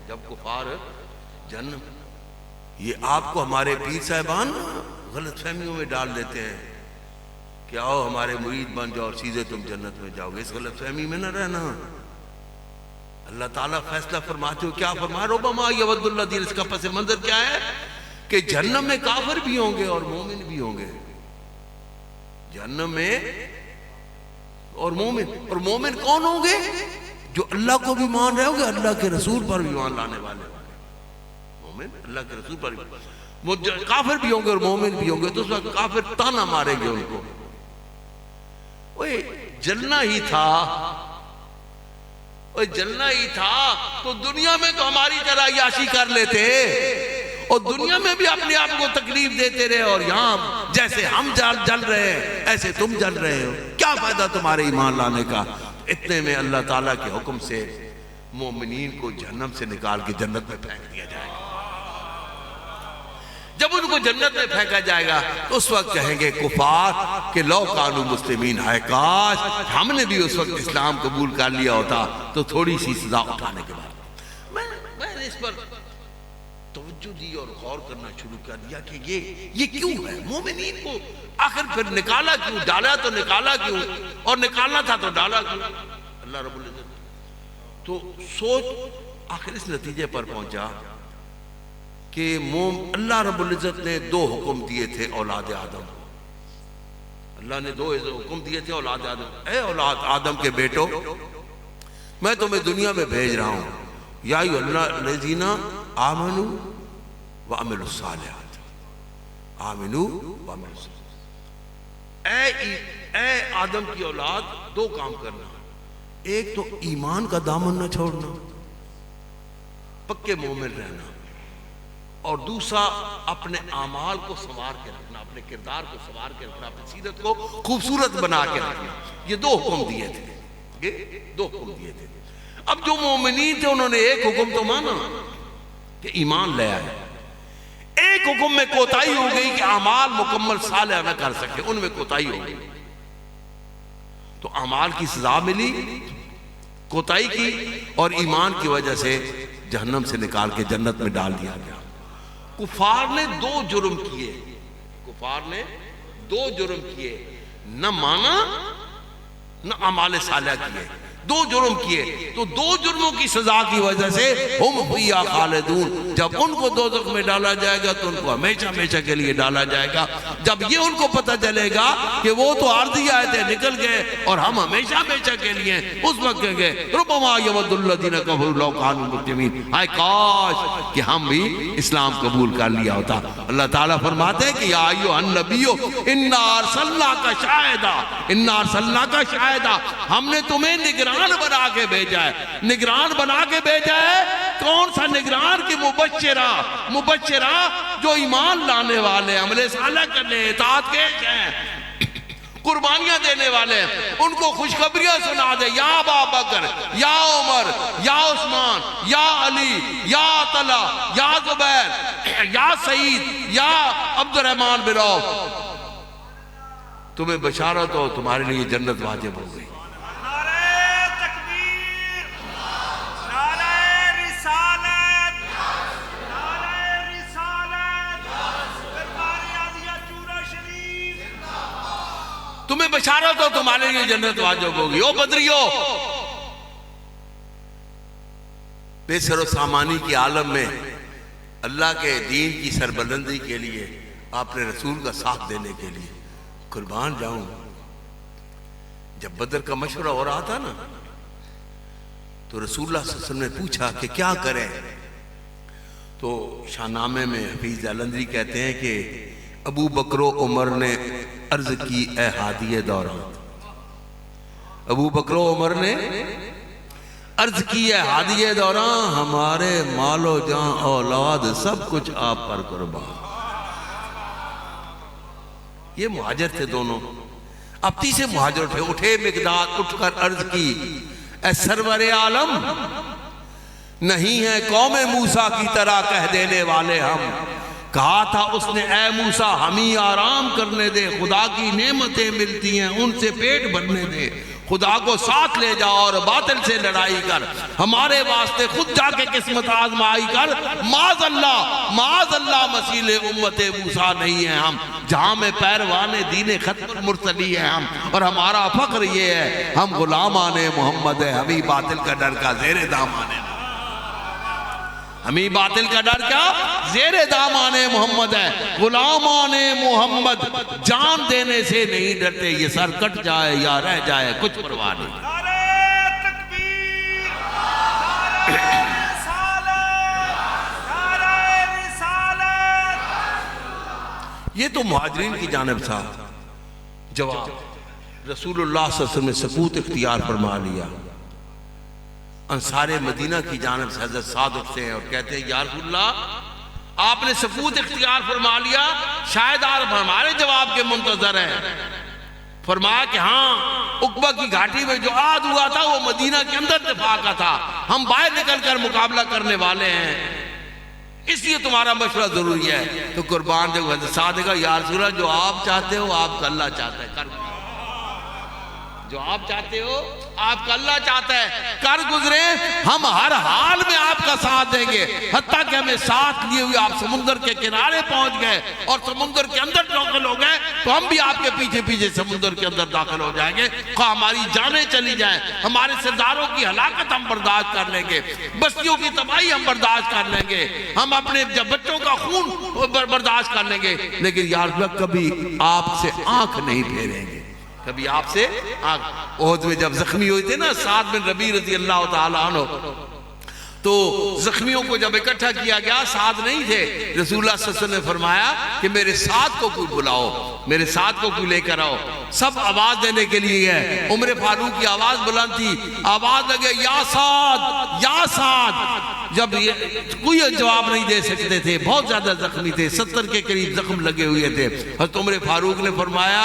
جب کفار جہنم, یہ آپ کو ہمارے پیر صاحبان غلط فہمیوں میں ڈال دیتے ہیں کہ آؤ ہمارے مرید بن جاؤ اور سیدھے تم جنت میں جاؤ گے. اس غلط فہمی میں نہ رہنا. اللہ تعالیٰ فیصلہ فرماتے ہو, کیا فرمایا؟ ربما یود الذین, اس کا پس منظر کیا ہے کہ جہنم میں کافر بھی ہوں گے اور مومن بھی ہوں گے. جہنم میں اور مومن کون ہوں گے؟ جو اللہ کو بھی مان رہے ہوں گے, اللہ کے رسول پر بھی ایمان لانے والے ہوں گے. مومن اللہ کے رسول پر بھی, کافر بھی ہوں گے اور مومن بھی ہوں گے. تو اس وقت کافر تانا ماریں گے ان کو, اوے جلنا ہی تھا، اوے جلنا ہی تھا تو دنیا میں تو ہماری طرح عیاشی کر لیتے اور دنیا میں بھی اپنے آپ کو تکلیف دیتے رہے، اور یہاں جیسے ہم جل رہے ہیں ایسے تم جل رہے ہو، کیا فائدہ تمہارے ایمان لانے کا؟ اتنے میں اللہ تعالیٰ کے حکم سے مومنین کو جہنم سے نکال کے جنت میں پھینک دیا جائے گا۔ جب ان کو جنت میں پھینکا جائے گا تو اس وقت کہیں گے کفار کہ لو کانو مسلمین، ہے کاش ہم نے بھی اس وقت اسلام قبول کر لیا ہوتا تو تھوڑی سی سزا اٹھانے کے بعد۔ میں نے اس پر توجہ دی اور غور کرنا شروع کر دیا کہ یہ کیوں ہے؟ مومنین کو آخر پھر نکالا کیوں؟ ڈالا تو نکالا کیوں؟ اور نکالنا تھا تو ڈالا کیوں؟ اللہ رب العزت تو سوچ آخر اس نتیجے پر پہنچا کہ اللہ رب العزت نے 2 حکم دیے تھے اولاد آدم کو۔ اللہ نے 2 حکم دیے تھے اولاد آدم، اے اولاد آدم کے بیٹو، میں تمہیں دنیا میں بھیج رہا ہوں، یا ایھا الذین آمنوا وعملوا الصالحات، آمنوا وعملوا الصالحات۔ اے آدم کی اولاد 2 کام کرنا، ایک تو ایمان کا دامن نہ چھوڑنا، پکے مومن رہنا، اور دوسرا اپنے اعمال کو سنوار کے رکھنا، اپنے کردار کو سنوار کے رکھنا، اپنی سیرت کو خوبصورت بنا کے رکھنا۔ یہ 2 حکم دیے تھے، یہ 2 حکم دیے تھے۔ اب جو مومنین تھے انہوں نے ایک حکم تو مانا کہ ایمان لے آئے، ایک حکم میں کوتاہی ہو گئی کہ اعمال مکمل صالح نہ کر سکے، ان میں کوتاہی ہو گئی تو اعمال کی سزا ملی، کوتاہی کی، اور ایمان کی وجہ سے جہنم سے نکال کے جنت میں ڈال دیا گیا۔ کفار نے 2 جرم کیے، کفار نے 2 جرم کیے، نہ مانا نہ اعمال صالحہ کیے، 2 جرم کیے، تو 2 جرموں کی سزا کی وجہ سے ہم فیہا خالدون، جب ان کو دوزخ میں ڈالا جائے گا تو ان کو ہمیشہ ہمیشہ کے لیے ڈالا جائے گا۔ جب یہ ان کو پتہ چلے گا کہ وہ تو عارضی آئے تھے نکل گئے اور ہم ہمیشہ ہمیشہ کے لیے، اس وقت کہیں گے ربما یود الذین کفروا لو کانوا مسلمین، ہائے کاش کہ ہم بھی اسلام قبول کر لیا ہوتا۔ اللہ تعالیٰ فرماتے ہیں کہ یا ایھا النبی انا ارسلناک شاہدا، انا ارسلناک شاہدا، ہم نے تمہیں نگران بنا کے بھیجا ہے۔ نگران بنا کے بھیجا ہے، کون سا نگران؟ کی مبشرہ جو ایمان لانے والے، عمل صالح کرنے، اطاعت کے ہیں، قربانیاں دینے والے، ان کو خوشخبریاں سنا دے، یا ابا بکر، یا عمر، یا عثمان، یا علی، یا طلحہ، یا زبیر، یا سعید، یا عبد الرحمن بن عوف، تمہیں بشارت ہو تمہارے لیے جنت واجب ہو گئی۔ تمہیں بشارت ہو تمہارے لیے جنت واجب ہوگی۔ او بدریو، بے سر و سامانی کی عالم میں اللہ کے دین کی سربلندی کے لیے، اپنے رسول کا ساتھ دینے کے لیے قربان جاؤں۔ جب بدر کا مشورہ ہو رہا تھا نا تو رسول اللہ صلی اللہ علیہ وسلم نے پوچھا کہ کیا کریں، تو شاہنامے میں حفیظ جالندری کہتے ہیں کہ ابو بکر و عمر نے عرض کی اے ہادی دوران، ابو بکر و عمر نے عرض کی اے ہادی دوران، ہمارے مال و جان اولاد سب کچھ آپ پر قربان۔ یہ مہاجر تھے دونوں، اب تیسرے مہاجر اٹھے مقداد، اٹھ کر عرض کی اے سرور عالم، نہیں ہے قوم موسیٰ کی طرح کہہ دینے والے ہم، کہا تھا اس نے اے موسیٰ ہمیں آرام کرنے دے، خدا کی نعمتیں ملتی ہیں ان سے پیٹ بھرنے دے، خدا کو ساتھ لے جا اور باطل سے لڑائی کر، ہمارے واسطے خود جا کے قسمت آزمائی کر، معاذ اللہ مسیل امت موسیٰ نہیں ہیں ہم، جہاں میں پیروان دین خط مرسلی ہیں ہم، اور ہمارا فخر یہ ہے ہم غلامان محمد ہیں، ہمیں باطل کا ڈر کا زیر دامان ہے، ہمیں باطل کا ڈر کیا؟ زیر دامان محمد ہے، غلامان محمد جان دینے سے نہیں ڈرتے، یہ سر کٹ جائے یا رہ جائے کچھ پرواہ نہیں۔ نعرہ تکبیر، نعرہ رسالت، نعرہ رسالت۔ یہ تو مہاجرین کی جانب تھا جواب، رسول اللہ صلی اللہ علیہ وسلم نے سکوت اختیار فرما لیا. انصار مدینہ کی جانب سے حضرت سعد اٹھتے ہیں اور کہتے ہیں یا رسول اللہ آپ نے سکوت اختیار فرما لیا، شاید آپ ہمارے جواب کے منتظر ہیں. فرمایا کہ ہاں، عقبہ کی گھاٹی میں جو عہد ہوا تھا وہ مدینہ کے اندر دفاع کا تھا، ہم باہر نکل کر مقابلہ کرنے والے ہیں، اس لیے تمہارا مشورہ ضروری ہے. تو قربان جب حضرت سعد نے کہا یا رسول اللہ جو آپ چاہتے ہو آپ کا اللہ چاہتا ہے، کر جو آپ چاہتے ہو آپ کا اللہ چاہتا ہے، کر گزرے، ہم ہر حال میں آپ کا ساتھ دیں گے. حتیٰ کہ ہمیں ساتھ لیے ہوئے آپ سمندر کے کنارے پہنچ گئے اور سمندر کے اندر داخل ہو گئے تو ہم بھی آپ کے پیچھے پیچھے سمندر کے اندر داخل ہو جائیں گے، خواہ ہماری جانیں چلی جائیں، ہمارے سرداروں کی ہلاکت ہم برداشت کر لیں گے، بستیوں کی تباہی ہم برداشت کر لیں گے، ہم اپنے بچوں کا خون برداشت کر لیں گے، لیکن یا رسول اللہ کبھی آپ سے آنکھ نہیں پھیریں گے، کبھی آپ سے احد میں جب زخمی ہوئے تھے نا سعد بن ربیع رضی اللہ تعالیٰ عنہ، تو زخمیوں کو جب اکٹھا کیا گیا، سعد نہیں تھے، رسول اللہ صلی اللہ علیہ وسلم نے فرمایا کہ میرے ساتھ کو کوئی بلاؤ، میرے ساتھ کو کوئی لے کر آؤ. سب آواز دینے کے لیے ہے. عمر فاروق کی آواز بلند تھی، آواز لگے یا سعد یا سعد. جب یہ کوئی جواب نہیں دے سکتے تھے، بہت زیادہ زخمی تھے، 70 کے قریب زخم لگے ہوئے تھے. حضرت عمر فاروق نے فرمایا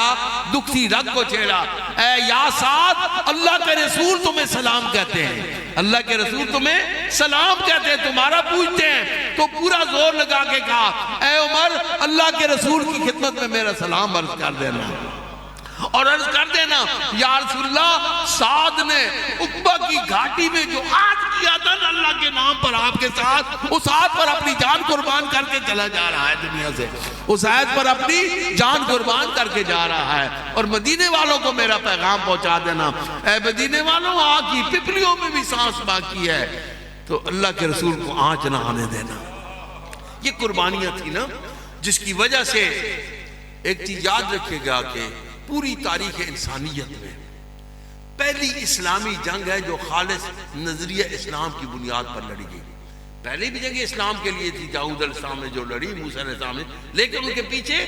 دکھی رگ کو چھیڑا، اے یا سعد اللہ کے رسول تمہیں سلام کہتے ہیں، اللہ کے رسول تمہیں سلام کہتے ہیں، تمہارا پوچھتے ہیں. تو پورا زور لگا کے کہا اے عمر اللہ کے رسول کی خدمت میں میرا سلام عرض کر دینا، اور عرض کر دینا یا رسول اللہ سعد نے عقبہ کی گھاٹی میں جو عہد کیا تھا نا اللہ کے نام پر آپ کے ساتھ، اس عہد پر اپنی جان قربان کر کے چلا جا رہا ہے دنیا سے، اس عہد پر اپنی جان قربان کر کے جا رہا ہے. اور مدینے والوں کو میرا پیغام پہنچا دینا، اے مدینے والوں آگ کی پپلیوں میں بھی سانس باقی ہے، تو اللہ کے رسول کو آنچ نہ آنے دینا. یہ قربانیاں تھی نا جس کی وجہ سے ایک چیز یاد رکھے گا کہ پوری تاریخ انسانیت میں پہلی اسلامی جنگ ہے جو خالص نظریہ اسلام کی بنیاد پر لڑی گئی. پہلے بھی جنگ اسلام کے لیے تھی، داؤد علیہ السلام نے جو لڑی، موسیٰ علیہ السلام نے، لیکن ان کے پیچھے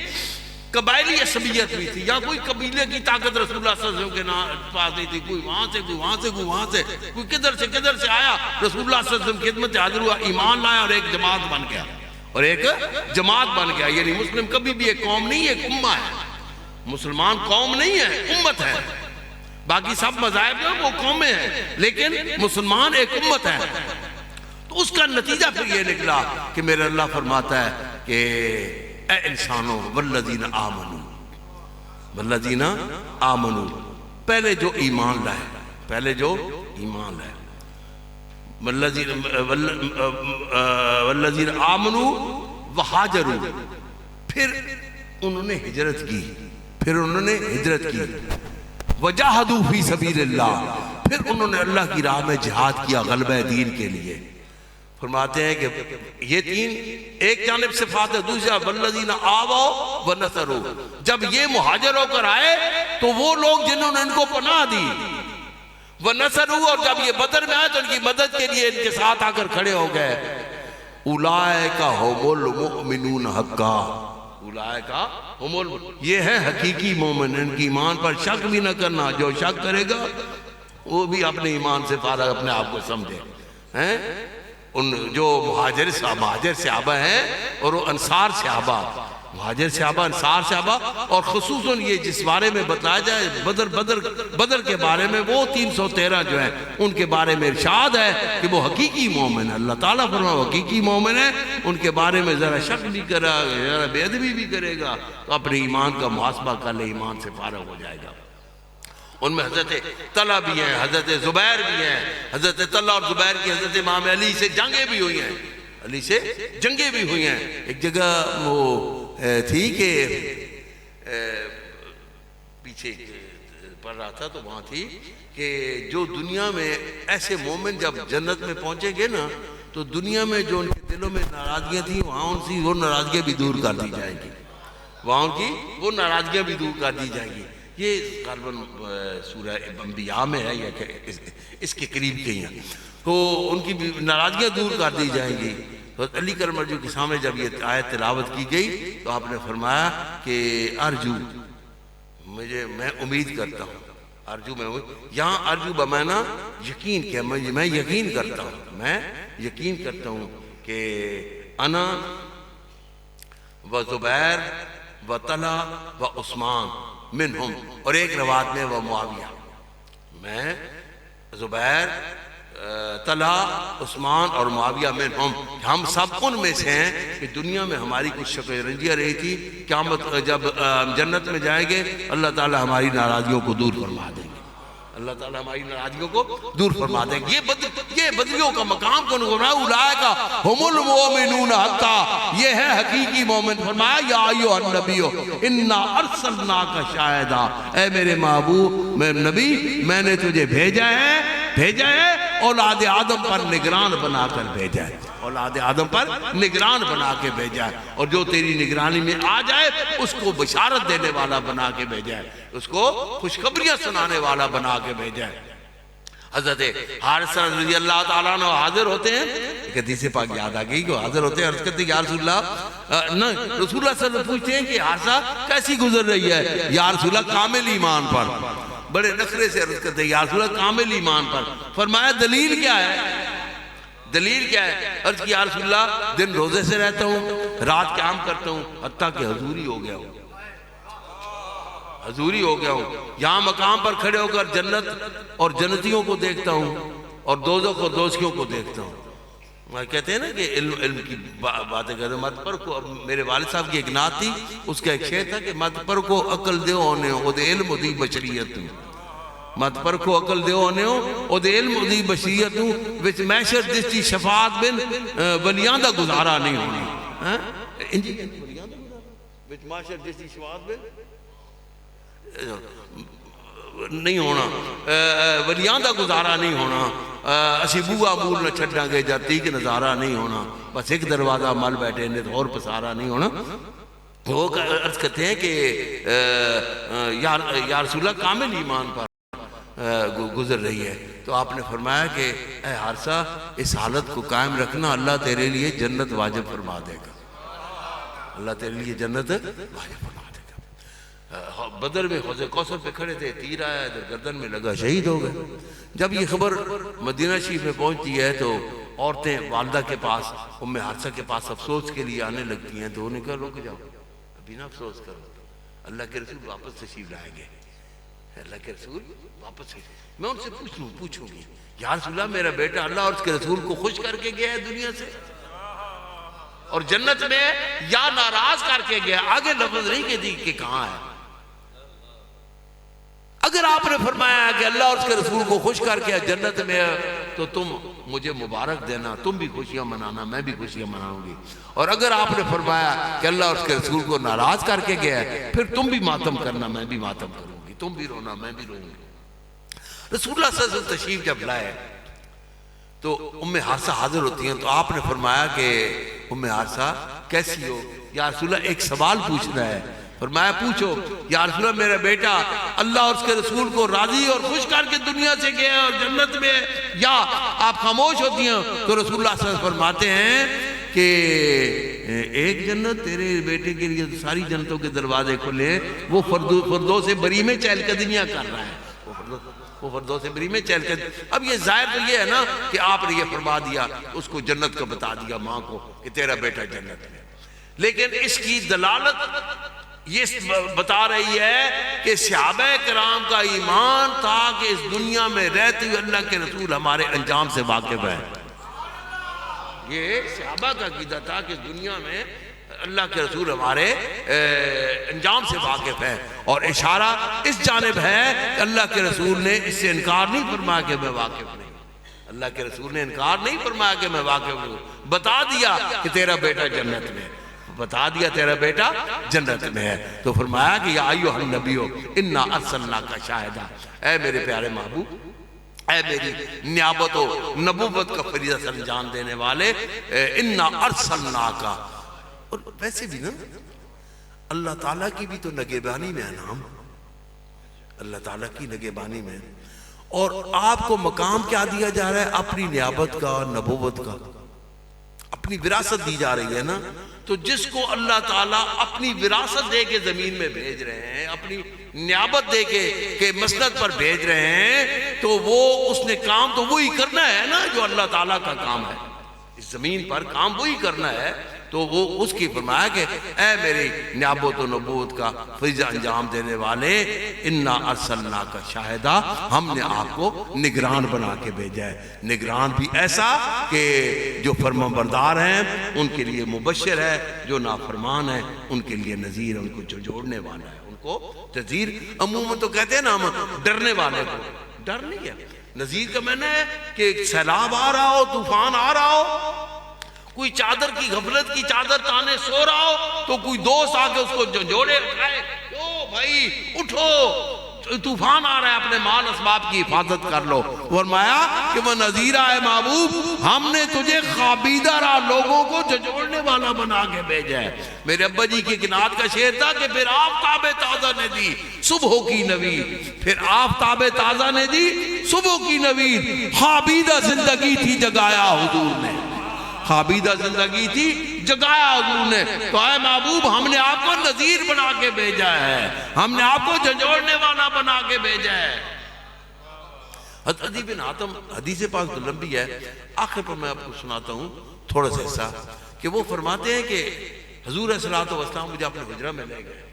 قبائلی عصبیت بھی تھی، یا کوئی قبیلے کی طاقت رسول اللہ صلی اللہ علیہ وسلم کے پاس نہیں تھی، کوئی وہاں سے کوئی وہاں سے کوئی وہاں سے کوئی کدھر سے آیا، رسول اللہ صلی اللہ علیہ وسلم کی خدمت حاضر ہوا، ایمان لایا اور ایک جماعت بن گیا، اور ایک جماعت بن گیا. یعنی مسلم کبھی بھی ایک قوم نہیں، ایک امہ ہے. مسلمان قوم نہیں ہے، امت ہے. باقی سب مذاہب جو وہ قومیں ہیں، لیکن مسلمان ایک امت ہے. تو اس کا نتیجہ پھر یہ نکلا کہ میرا اللہ فرماتا ہے کہ اے انسانوں والذین آمنوا، والذین آمنوا، پہلے جو ایمان لائے، پہلے جو ایمان لائے، والذین آمنوا وہاجروا، پھر انہوں نے ہجرت کی، پھر انہوں نے ہجرت کی، وجاہدوا فی سبیل اللہ، پھر انہوں نے اللہ کی راہ میں جہاد کیا غلبہ دین کے لیے. فرماتے ہیں کہ یہ تین ایک جانب صفات ہے، دوسرا والذین آووا ونصروا، جب یہ مہاجر ہو کر آئے تو وہ لوگ جنہوں نے ان کو پناہ دی، ونصروا، اور جب یہ بدر میں آئے تو ان کی مدد کے لیے ان کے ساتھ آ کر کھڑے ہو گئے. اولئک ھم المؤمنون حقا، اولئک ھم، یہ ہے حقیقی مومن. ان کی ایمان پر شک بھی نہ کرنا، جو شک کرے گا وہ بھی اپنے ایمان سے فارغ اپنے آپ کو سمجھے. ان جو مہاجر صحابہ ہیں اور وہ انصار صحابہ، مہاجر صحابہ، انصار صحابہ، اور خصوصاً یہ جس بارے میں بتایا جائے بدر کے بارے میں، وہ 313 جو ہیں ان کے بارے میں ارشاد ہے کہ وہ حقیقی مومن ہے. اللہ تعالیٰ فرمایا وہ حقیقی مومن ہے. ان کے بارے میں ذرا شک بھی کرے گا، ذرا بے ادبی بھی کرے گا تو اپنے ایمان کا محاسبہ کر لے، ایمان سے فارغ ہو جائے گا. ان میں حضرت طلحہ بھی ہیں، حضرت زبیر بھی ہیں. حضرت طلحہ اور زبیر کی حضرت امام علی سے جنگیں بھی ہوئی ہیں، علی سے جنگیں بھی ہوئی ہیں. ایک جگہ وہ تھی کہ پیچھے پڑھ رہا تھا تو وہاں تھی کہ جو دنیا میں ایسے مومن جب جنت میں پہنچیں گے نا تو دنیا میں جو ان کے دلوں میں ناراضگیاں تھیں وہاں ان سے وہ ناراضگیاں بھی دور کر دی جائیں گی، وہاں ان کی وہ ناراضگیاں بھی دور کر دی جائیں گی. یہ غالباً سورہ انبیاء میں ہے یا کہ اس کے قریب کہیں ہیں. تو ان کی ناراضگیاں دور کر دی جائیں گی. تو علی کرم ارجو کے سامنے جب یہ آیت تلاوت کی گئی تو آپ نے فرمایا کہ ارجو، میں امید کرتا ہوں ارجو میں ہوئی، یہاں ارجو بمانا یقین کیا، میں یقین کرتا ہوں، میں یقین کرتا ہوں کہ انا و زبیر و طلحہ و عثمان منہم، اور ایک روایت میں و معاویہ، میں زبیر طلحہ عثمان اور معاویہ منہم، ہم سب ان میں سے ہیں کہ دنیا میں ہماری کچھ شکل رنجیاں رہی تھی، قیامت جب جنت میں جائیں گے اللہ تعالی ہماری ناراضیوں کو دور فرما دیں گے، اللہ تعالیٰ ہماری ناراضیوں کو دور فرما دیں گے۔ یہ بدریوں کا مقام کو نگرنا اولئک ھم المؤمنون حقا، یہ ہے حقیقی مومن۔ فرمایا یا ایھا النبی انا ارسلناک شاہدا، اے میرے محبوب میں نبی، میں نے تجھے بھیجا ہے اولاد آدم پر نگران بنا کر بھیجا ہے، اولاد آدم پر نگران بنا کے بھیجا ہے، اور جو تیری نگرانی میں آ جائے اس کو بشارت دینے والا بنا کے بھیجا ہے، اس کو خوشخبریاں سنانے والا بنا کے بھیجا ہے۔ حضرت حارثہ رضی اللہ تعالیٰ عنہ حاضر ہوتے ہیں، ایک حدیث پاک یاد آ گئی کہ حاضر ہوتے ہیں، عرض کرتے ہیں یا رسول اللہ، رسول اللہ صلی اللہ علیہ وسلم پوچھتے ہیں کہ حارثہ کیسی گزر رہی ہے؟ یا رسول اللہ کامل ایمان پر، بڑے نخرے سے عرض کرتے ہیں یا رسول اللہ کامل ایمان پر۔ فرمایا دلیل کیا ہے؟ دلیل کیا ہے؟ عرض کی یا رسول اللہ دن روزے سے رہتا ہوں، رات قیام کرتا ہوں، حتیٰ کہ حضوری ہو گیا ہوں، حضوری ہو گیا ہوں، یہاں مقام پر کھڑے ہو کر جنت اور جنتیوں کو دیکھتا ہوں اور دوزخ اور دوزخیوں کو دیکھتا ہوں۔ کہتے ہیں نا کہ علم کی باتیں کرتے ہیں، مت پر کو، میرے والد صاحب کی ایک نعت تھی، اس کا ایک شعر تھا کہ مت پر کو عقل دیو ہونے ہو دے علم دی بشریت ہوں، مت پر کو عقل دیو ہونے ہو دے علم دی بشریت ہوں، وچ محشر جس کی شفاعت بن ولیاں دا گزارا نہیں ہونا، وچ محشر جس کی شفاعت بن نہیں ہونا، ولیاں دا گزارا نہیں ہونا، اسی بوہ مول نہ چھڑنا گے جاتی کہ نظارہ نہیں ہونا، بس ایک دروازہ مل بیٹھے نے اور پسارا نہیں ہونا۔ وہ عرض کرتے ہیں کہ یا رسول اللہ کامل ایمان پر گزر رہی ہے، تو آپ نے فرمایا کہ اے حارثہ اس حالت کو قائم رکھنا، اللہ تیرے لیے جنت واجب فرما دے گا، اللہ تیرے لیے جنت واجب فرما دے گا۔ بدر میں حوض کوثر پہ کھڑے تھے، تیر آیا ادھر گردن میں لگا، شہید ہو گئے۔ جب یہ خبر مدینہ شریف میں پہنچتی ہے تو عورتیں والدہ کے پاس، ام حارثہ کے پاس افسوس کے لیے آنے لگتی ہیں، تو انہوں نے کہا رک جاؤ، ابھی نہ افسوس کرو، اللہ کے رسول واپس تشریف لائیں گے، اللہ کے رسول واپس تشریف، میں ان سے پوچھوں گی یا رسول اللہ میرا بیٹا اللہ اور اس کے رسول کو خوش کر کے گیا ہے دنیا سے اور جنت میں، یا ناراض کر کے گیا؟ آگے لفظ نہیں کہ کہاں ہے۔ اگر آپ نے فرمایا کہ اللہ اور اس کے رسول کو خوش کر کے جنت میں ہے تو تم مجھے مبارک دینا، تم بھی خوشیاں منانا، میں بھی خوشیاں مناؤں گی، اور اگر آپ نے فرمایا کہ اللہ اور اس کے رسول کو ناراض کر کے گیا ہے پھر تم بھی ماتم کرنا، میں بھی ماتم کروں گی، تم بھی رونا میں بھی روں گی۔ رسول اللہ صلی اللہ علیہ وسلم تشریف جب لائے تو ام حارثہ حاضر ہوتی ہیں، تو آپ نے فرمایا کہ ام حارثہ کیسی ہو؟ یا رسول اللہ ایک سوال پوچھنا ہے۔ فرمایا پوچھو۔ یا رسول اللہ میرا بیٹا اللہ اور اس کے رسول کو راضی اور خوش کر کے دنیا سے گیا اور جنت میں، یا آپ خاموش ہوتی ہیں؟ تو رسول اللہ صلی اللہ علیہ وسلم فرماتے ہیں کہ ایک جنت تیرے بیٹے کے لیے ساری جنتوں کے دروازے کھلے ہیں، وہ فردوس بری میں چہل قدمیاں کر رہا ہے، وہ فردوس بری میں چہل قدمیاں۔ اب یہ ظاہر تو یہ ہے نا کہ آپ نے یہ فرما دیا، اس کو جنت کا بتا دیا ماں کو کہ تیرا بیٹا جنت میں، لیکن اس کی دلالت یہ بتا رہی ہے کہ صحابہ کرام کا ایمان تھا کہ اس دنیا میں رہتے ہوئے اللہ کے رسول ہمارے انجام سے واقف ہے۔ یہ صحابہ کا عقیدہ تھا کہ اس دنیا میں اللہ کے رسول ہمارے انجام سے واقف ہے، اور اشارہ اس جانب ہے کہ اللہ کے رسول نے اس سے انکار نہیں فرمایا کہ میں واقف نہیں، اللہ کے رسول نے انکار نہیں فرمایا کہ میں واقف ہوں، بتا دیا کہ تیرا بیٹا جنت میں، بتا دیا تیرا بیٹا جنت میں ہے۔ تو فرمایا کہ یا ایھا النبی انا ارسلناک شاہدا، اے میرے پیارے محبوب، اے میری نیابت و نبوت کا فریضہ سر انجام دینے والے، انا ارسلناک۔ اور ویسے بھی نا اللہ تعالیٰ کی بھی تو نگہبانی میں ہے نام، اللہ تعالیٰ کی نگہبانی میں، اور آپ کو مقام کیا دیا جا رہا ہے؟ اپنی نیابت کا، نبوت کا، اپنی وراثت دی جا رہی ہے نا، تو جس کو اللہ تعالیٰ اپنی وراثت دے کے زمین میں بھیج رہے ہیں، اپنی نیابت دے کے کہ مسند پر بھیج رہے ہیں، تو وہ اس نے کام تو وہی کرنا ہے نا جو اللہ تعالیٰ کا کام ہے، اس زمین پر کام وہی کرنا ہے۔ تو وہ اس کی فرمایا کہ اے میری نیابت و نبوت کا فریضہ انجام دینے والے، انا ارسلناک شاہدا، ہم نے آپ کو نگران بنا کے بھیجا ہے۔ نگران بھی ایسا کہ جو فرمانبردار ہیں ان کے لیے مبشر ہے، جو نافرمان ہیں ان کے لیے نذیر ہے، ان کو جھنجھوڑنے والا ہے، ان کو تذیر۔ عموماً تو کہتے ہیں نا ہم ڈرنے والے کو، ڈر نہیں ہے۔ نذیر کا معنی ہے کہ سیلاب آ رہا ہو، طوفان آ رہا ہو، کوئی چادر کی غفلت کی چادر تانے سو رہا ہو، تو کوئی دوست آ کے اس کو جھنجھوڑے اٹھائے، او بھائی اٹھو، طوفان آ رہا ہے، اپنے مال اسباب کی حفاظت کر لو۔ فرمایا کہ وہ نذیرہ ہے محبوب، ہم نے تجھے خوابیدہ راہ لوگوں کو جھنجھوڑنے والا بنا کے بھیجا ہے۔ میرے ابا جی کی قناعت کا شعر تھا کہ پھر آفتاب تازہ نے دی صبح کی نوید، پھر آفتاب تازہ نے دی صبح کی نوید، خوابیدہ زندگی تھی جگایا حضور نے، خوابیدہ زندگی تھی جگایا حضور نے۔ تو اے محبوب ہم نے آپ کو نذیر بنا کے بھیجا ہے، ہم نے آپ کو جھنجھوڑنے والا بنا کے بھیجا ہے۔ حضرت عدی بن حاتم، حدیث پاک تو لمبی ہے، آخر پر میں آپ کو سناتا ہوں تھوڑا سا حصہ، کہ وہ فرماتے ہیں کہ حضور علیہ السلام مجھے اپنے حجرہ میں لے گئے۔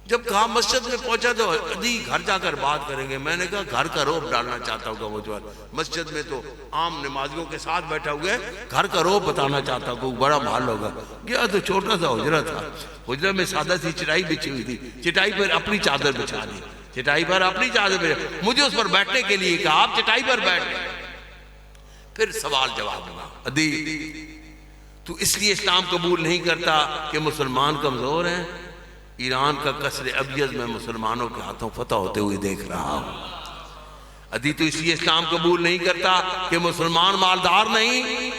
جب کہا مسجد میں پہنچا تو عدی گھر جا کر بات کریں گے، میں نے کہا گھر کا روب ڈالنا چاہتا ہوں، وہ جو مسجد میں تو عام نمازیوں کے ساتھ بیٹھا ہوئے ہے، گھر کا روب بتانا چاہتا ہوں، کوئی بڑا محل ہوگا۔ گیا تو چھوٹا سا حجرہ تھا، حجرہ میں سادہ سی چٹائی بچھی ہوئی تھی، چٹائی پر اپنی چادر بچھا دی، چٹائی پر اپنی چادر بچھا، مجھے اس پر بیٹھنے کے لیے کہا آپ چٹائی پر بیٹھ گئے۔ پھر سوال جواب ہوا، عدی تو اس لیے اسلام قبول نہیں کرتا کہ مسلمان کمزور ہیں؟ ایران کا قصر ابیض میں مسلمانوں کے ہاتھوں فتح ہوتے ہوئے دیکھ رہا ہوں۔ عدی تو اس لیے اسلام قبول نہیں کرتا کہ مسلمان مالدار نہیں؟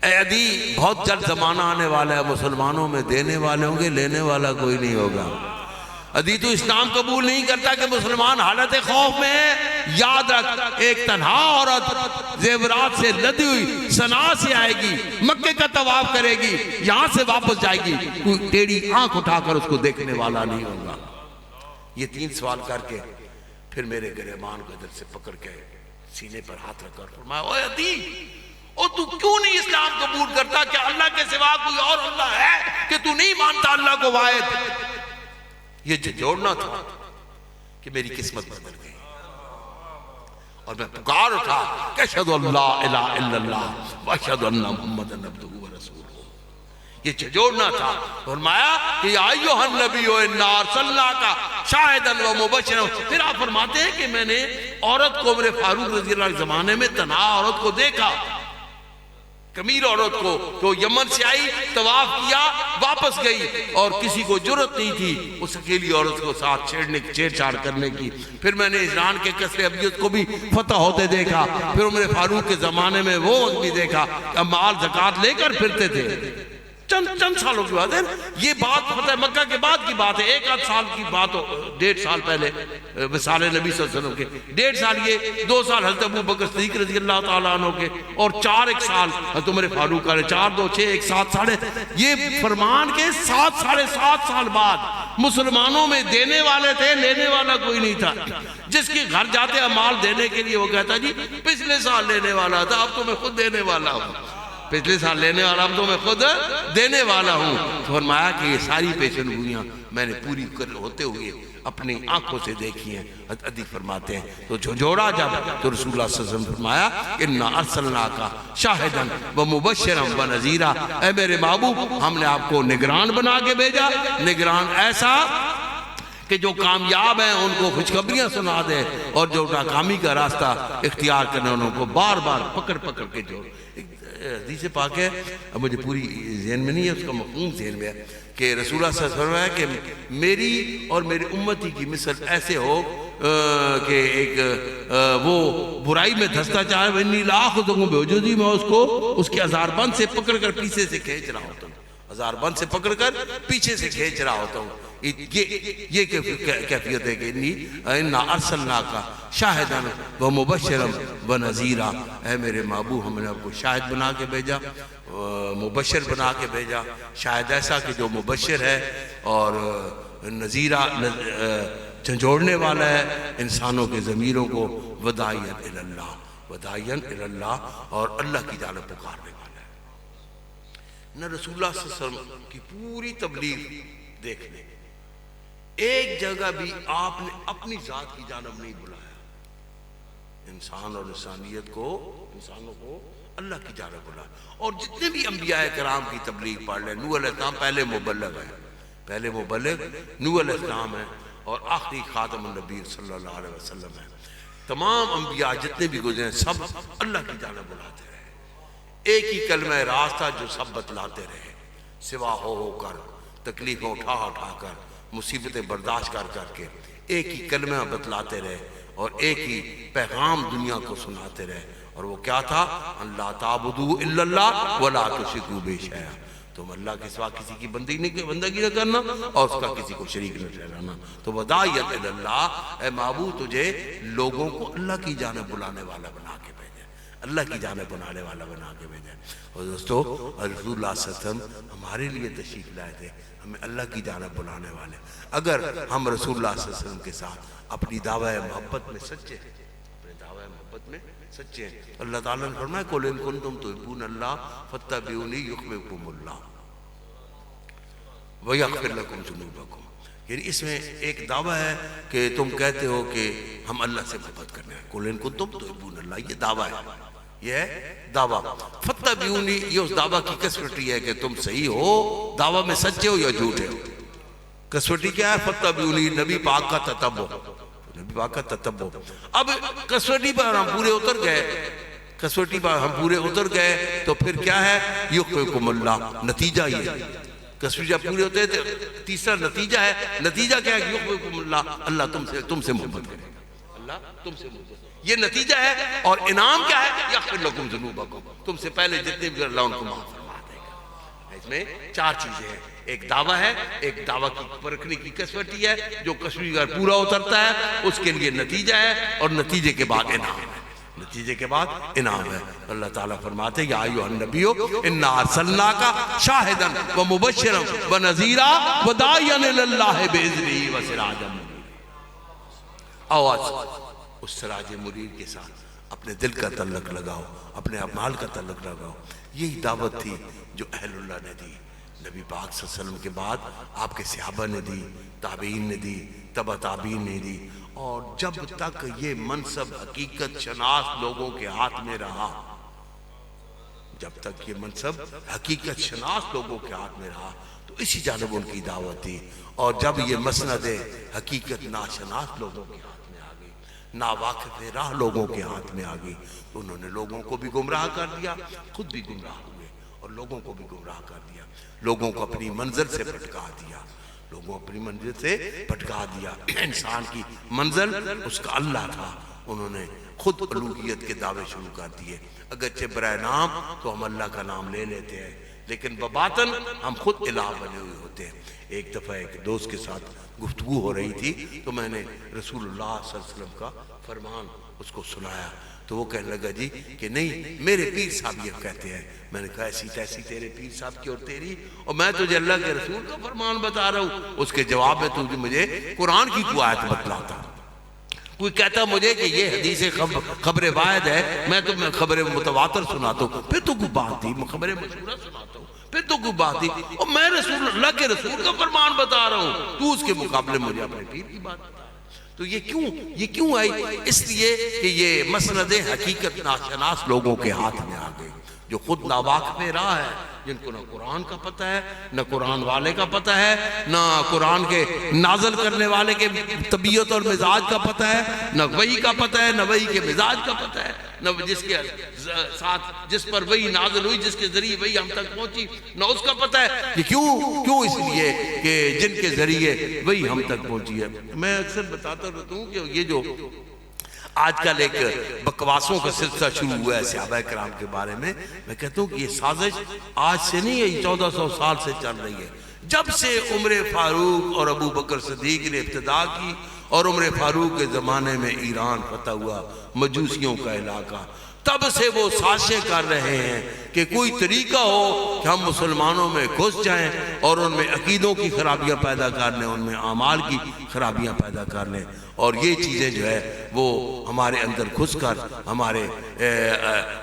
اے عدی بہت جلد زمانہ آنے والا ہے، مسلمانوں میں دینے والے ہوں گے، لینے والا کوئی نہیں ہوگا۔ عدی تو اسلام قبول نہیں کرتا کہ مسلمان حالت خوف میں ہے؟ یاد رکھ، ایک تنہا عورت زیورات سے لدی ہوئی صنعاء سے آئے گی، مکے کا طواف کرے گی، یہاں سے واپس جائے گی، کوئی ٹیڑھی آنکھ اٹھا کر اس کو دیکھنے والا نہیں ہوگا۔ یہ 3 سوال کر کے پھر میرے گریبان کو ادھر سے پکڑ کے سینے پر ہاتھ رکھ کر فرمایا، اوے عدی او تو کیوں نہیں اسلام قبول کرتا؟ کیا اللہ کے سوا کوئی اور اللہ ہے کہ تو نہیں مانتا اللہ کو واحد؟ یہ جھنجھوڑنا تھا کہ میری قسمت بدل گئی، اور میں پکار اٹھا کہ اشہد ان لا الہ الا اللہ واشہد ان محمدا عبدہ ورسولہ۔ یہ جھنجھوڑنا تھا۔ فرمایا کہ یا ایھا النبی انا ارسلناک شاہدا ومبشرا۔ پھر آپ فرماتے ہیں کہ میں نے عورت کو، عمر فاروق رضی اللہ کے زمانے میں تنہا عورت کو دیکھا، کمیر عورت کو، تو یمن سے آئی، طواف کیا، واپس گئی، اور کسی کو جرت نہیں تھی اس اکیلی عورت کو ساتھ چھیڑ چھاڑ کرنے کی۔ پھر میں نے ایران کے قصر ابیض کو بھی فتح ہوتے دیکھا، پھر عمر فاروق کے زمانے میں وہ وقت بھی دیکھا کہ مال زکوٰۃ لے کر پھرتے تھے۔ چند سالوں کی بات ہے، یہ بات فتح مکہ کے بعد کی بات ہے، 1 سال کی بات ہو، 1.5 سال پہلے وصال نبی صلی اللہ علیہ وسلم کے، 1.5 سال یہ، 2 سال حضرت ابو بکر صدیق رضی اللہ تعالیٰ عنہ کے، اور 4 سال حضرت عمر فاروق کا، 4 2 6 1 7 ساڑھے، یہ فرمان کے 7 سال بعد مسلمانوں میں دینے والے تھے، لینے والا کوئی نہیں تھا۔ جس کے گھر جاتے مال دینے کے لیے وہ کہتا جی پچھلے سال لینے والا تھا، اب تو میں خود دینے والا ہوں، پچھلے سال لینے والا، اب تو میں خود دینے والا ہوں۔ فرمایا کہ یہ ساری پیشن گوئیاں میں نے پوری ہوتے ہوئے اپنی آنکھوں سے دیکھی ہیں۔ عدی فرماتے ہیں تو جھنجھوڑا جب تو رسول اللہ صلی اللہ علیہ وسلم فرمایا انا ارسلناک شاہدا ومبشرا ونذیرا، اے میرے محبوب ہم نے آپ کو نگران بنا کے بھیجا، نگران ایسا کہ جو کامیاب ہیں ان کو خوشخبریاں سنا دے، اور جو ناکامی کا راستہ اختیار کرنے انہوں کو بار بار پکڑ پکڑ کے جو حدیث پاک ہے، اب مجھے پوری ذہن میں نہیں ہے، اس کا مفہوم ذہن میں ہے کہ رسول اللہ صلی اللہ علیہ وسلم ہے کہ میری اور میری امتی کی مثل ایسے ہو کہ ایک وہ برائی میں دھستا چاہے، وَإِنِّي لَآخُذُهُ بِوَجُودِي، میں اس کو اس کے ہزار بند سے پکڑ کر پیچھے سے کھینچ رہا ہوتا ہوں، ہزار بند سے پکڑ کر پیچھے سے کھینچ رہا ہوتا ہوں۔ یہ کیفیت ہے کہ انا ارسلناک شاہدا و مبشرا و نذیرا، اے میرے محبوب ہم نے آپ کو شاہد بنا کے بھیجا، مبشر بنا کے بھیجا، شاہد ایسا کہ جو مبشر ہے اور نذیرا جھنجھوڑنے والا ہے انسانوں کے ضمیروں کو، وداعیا الی اللہ، وداعیا الی اللہ، اور اللہ کی جانب پکارنے والا ہے۔ نہ رسول اللہ صلی اللہ علیہ وسلم کی پوری تبلیغ دیکھ لیں، ایک جگہ بھی آپ نے اپنی ذات کی جانب نہیں بلایا، انسان اور انسانیت کو، انسانوں کو اللہ کی جانب بلایا۔ اور جتنے بھی انبیاء کرام کی تبلیغ پڑھ لیں، نوح علیہ السلام پہلے مبلغ ہیں، پہلے مبلغ نوح علیہ السلام ہیں، اور آخری خاتم النبی صلی اللہ علیہ وسلم ہے۔ تمام انبیاء جتنے بھی گزرے سب اللہ کی جانب بلاتے رہے، ایک ہی کلمہ راز تھا جو سب بتلاتے رہے، سوا ہو کر، تکلیفیں اٹھا کر، مصیبتیں برداشت کر کے ایک ہی کلمہ بتلاتے رہے، اور ایک ہی پیغام دنیا کو سناتے رہے، اور وہ کیا تھا؟ ان لا تعبدوا الا اللہ ولا تشرکوا بہ شیئا، تم اللہ کے سوا کسی کی بندگی نہ کرنا اور اس کا کسی کو شریک نہ ٹھہرانا۔ تو وداعیا الی اللہ، اے معبود تجھے لوگوں کو اللہ کی جانب بلانے والا بنا کے بھیجا، اللہ کی جانب بنانے والا بنا کے بھیجا۔ اور دوستو رسول اللہ صلی اللہ علیہ وسلم ہمارے لیے تشریف لائے تھے، ہمیں اللہ کی جانب بلانے والے۔ اگر ہم رسول اللہ صلی اللہ علیہ وسلم کے ساتھ اپنی دعوی محبت میں سچے ہیں، اپنے دعوی محبت میں سچے ہیں، اللہ تعالیٰ نے فرمایا قل ان کنتم تحبون اللہ فاتبعونی یحببکم اللہ ویغفر لکم ذنوبکم۔ یعنی اس میں ایک دعویٰ ہے کہ تم کہتے ہو کہ ہم اللہ سے محبت کرنے ہیں، قل ان کنتم تحبون اللہ، یہ دعویٰ ہے، یہ ہے دعویٰ۔ فاتبعونی، یہ اس دعویٰ کی کسوٹی ہے کہ تم صحیح ہو، دعویٰ میں سچے ہو یا جھوٹے ہو۔ کسوٹی کیا ہے؟ فاتبعونی، نبی پاک کا تتبع، نبی پاک کا تتبع۔ اب کسوٹی پر ہم پورے اتر گئے، کسوٹی پر ہم پورے اتر گئے تو پھر کیا ہے؟ یحببکم اللہ، نتیجہ یہ ہے، کسوٹی جب پورے ہوتے تھے تیسرا نتیجہ ہے، نتیجہ کیا ہے؟ یحببکم اللہ، اللہ تم سے محبت کرے گا، اللہ تم سے محبت، یہ نتیجہ ہے۔ اور انعام کیا ہے؟ یغفر لکم ذنوبکم، تم سے پہلے جتنے بھی اللہ ان کو معاف فرما دے گا۔ اس میں چار چیزیں ہیں، ایک دعویٰ ہے، ایک دعویٰ کی پرکھنے کی کسوٹی ہے، جو کسوٹی کا پورا اترتا ہے اس کے لیے نتیجہ ہے، اور نتیجے کے بعد انعام ہے، نتیجے کے بعد انعام ہے۔ اللہ تعالیٰ فرماتے ہیں یا ایھا النبی انا ارسلناک شاہدا و مبشرا و نذیرا و داعیا الی اللہ باذنہ و سراجا منیرا۔ آواز اس سراج منیر کے ساتھ اپنے دل کا تعلق لگاؤ، اپنے اعمال کا تعلق لگاؤ۔ یہی دعوت تھی جو اہل اللہ نے دی، نبی پاک صلی اللہ علیہ وسلم کے بعد آپ کے صحابہ نے دی، تابعین نے دی، تبع تابعین نے دی، اور جب تک یہ منصب حقیقت شناس لوگوں کے ہاتھ میں رہا، جب تک یہ منصب حقیقت شناس لوگوں کے ہاتھ میں رہا تو اسی جانب ان کی دعوت تھی، اور جب یہ مسند حقیقت ناشناس لوگوں کے ہاتھ میں آ گئی، ناواقف راہ لوگوں کے ہاتھ میں آ گئی، تو انہوں نے لوگوں کو بھی گمراہ کر دیا، خود بھی گمراہ ہوئے اور لوگوں کو بھی گمراہ کر دیا، لوگوں کو اپنی منزل سے بھٹکا دیا، لوگوں اپنی منزل سے بھٹکا دیا۔ انسان کی منزل اس کا اللہ تھا، انہوں نے خود الوہیت کے دعوے شروع کر دیے، اگرچہ برائے نام تو ہم اللہ کا نام لے لیتے ہیں لیکن بباطن ہم خود الہ بنے ہوئے ہوتے ہیں۔ ایک دفعہ ایک دوست کے ساتھ گفتگو ہو رہی تھی تو میں نے رسول اللہ صلی اللہ علیہ وسلم کا فرمان اس کو سنایا، تو وہ کہنے لگا جی کہ نہیں میرے پیر صاحب یہ کہتے ہیں۔ میں نے کہا ایسی تیسی تیرے پیر صاحب کی اور تیری، اور میں تجھے اللہ کے رسول کا فرمان بتا رہا ہوں، اس کے جواب میں تجھے مجھے قرآن کی کوئی آیت بتلاتا۔ کوئی کہتا مجھے کہ یہ حدیث خبر واحد ہے، میں تمہیں خبر متواتر سناتا ہوں، پھر تو کوئی بات تھی، میں خبر مشہورہ سناتا ہوں، پھر تو کوئی بات تھی، اور میں رسول اللہ کے رسول کا فرمان بتا رہا ہوں، تو اس کے مقابلے مجھے اپنے پیر کی بات بتا۔ تو یہ کیوں آئی؟ اس لیے کہ یہ مسند حقیقت ناشناس لوگوں کے ہاتھ میں آ گئی، جو خود ناواقف راہ ہے، جن کو نہ قرآن کا پتہ ہے، نہ قرآن والے کا پتہ ہے، نہ قرآن کے نازل کرنے والے کے طبیعت اور مزاج کا پتہ ہے، نہ وحی کا پتہ ہے، نہ وحی کے مزاج کا پتہ ہے، نہ جس کے ساتھ جس پر وحی نازل ہوئی، جس کے ذریعے وحی ہم تک پہنچی، نہ اس کا پتہ ہے۔ یہ کیوں؟ اس لیے کہ جن کے ذریعے وحی ہم تک پہنچی ہے۔ میں اکثر بتاتا رہتا ہوں کہ یہ جو آج کل ایک بکواسوں کا سلسلہ شروع ہوا ہے صحابہ کرام کے بارے میں کہتا ہوں کہ یہ سازش آج سے نہیں ہے، 1400 سال سے چل رہی ہے۔ جب سے عمر فاروق اور ابو بکر صدیق نے ابتدا کی اور عمر فاروق کے زمانے میں ایران فتح ہوا، مجوسیوں کا علاقہ، تب سے وہ سازشیں کر رہے ہیں کہ کوئی طریقہ ہو کہ ہم مسلمانوں میں گھس جائیں اور ان میں عقیدوں کی خرابیاں پیدا کر لیں، ان میں اعمال کی خرابیاں پیدا کر لیں، اور یہ چیزیں جو ہے وہ ہمارے اندر گھس کر ہمارے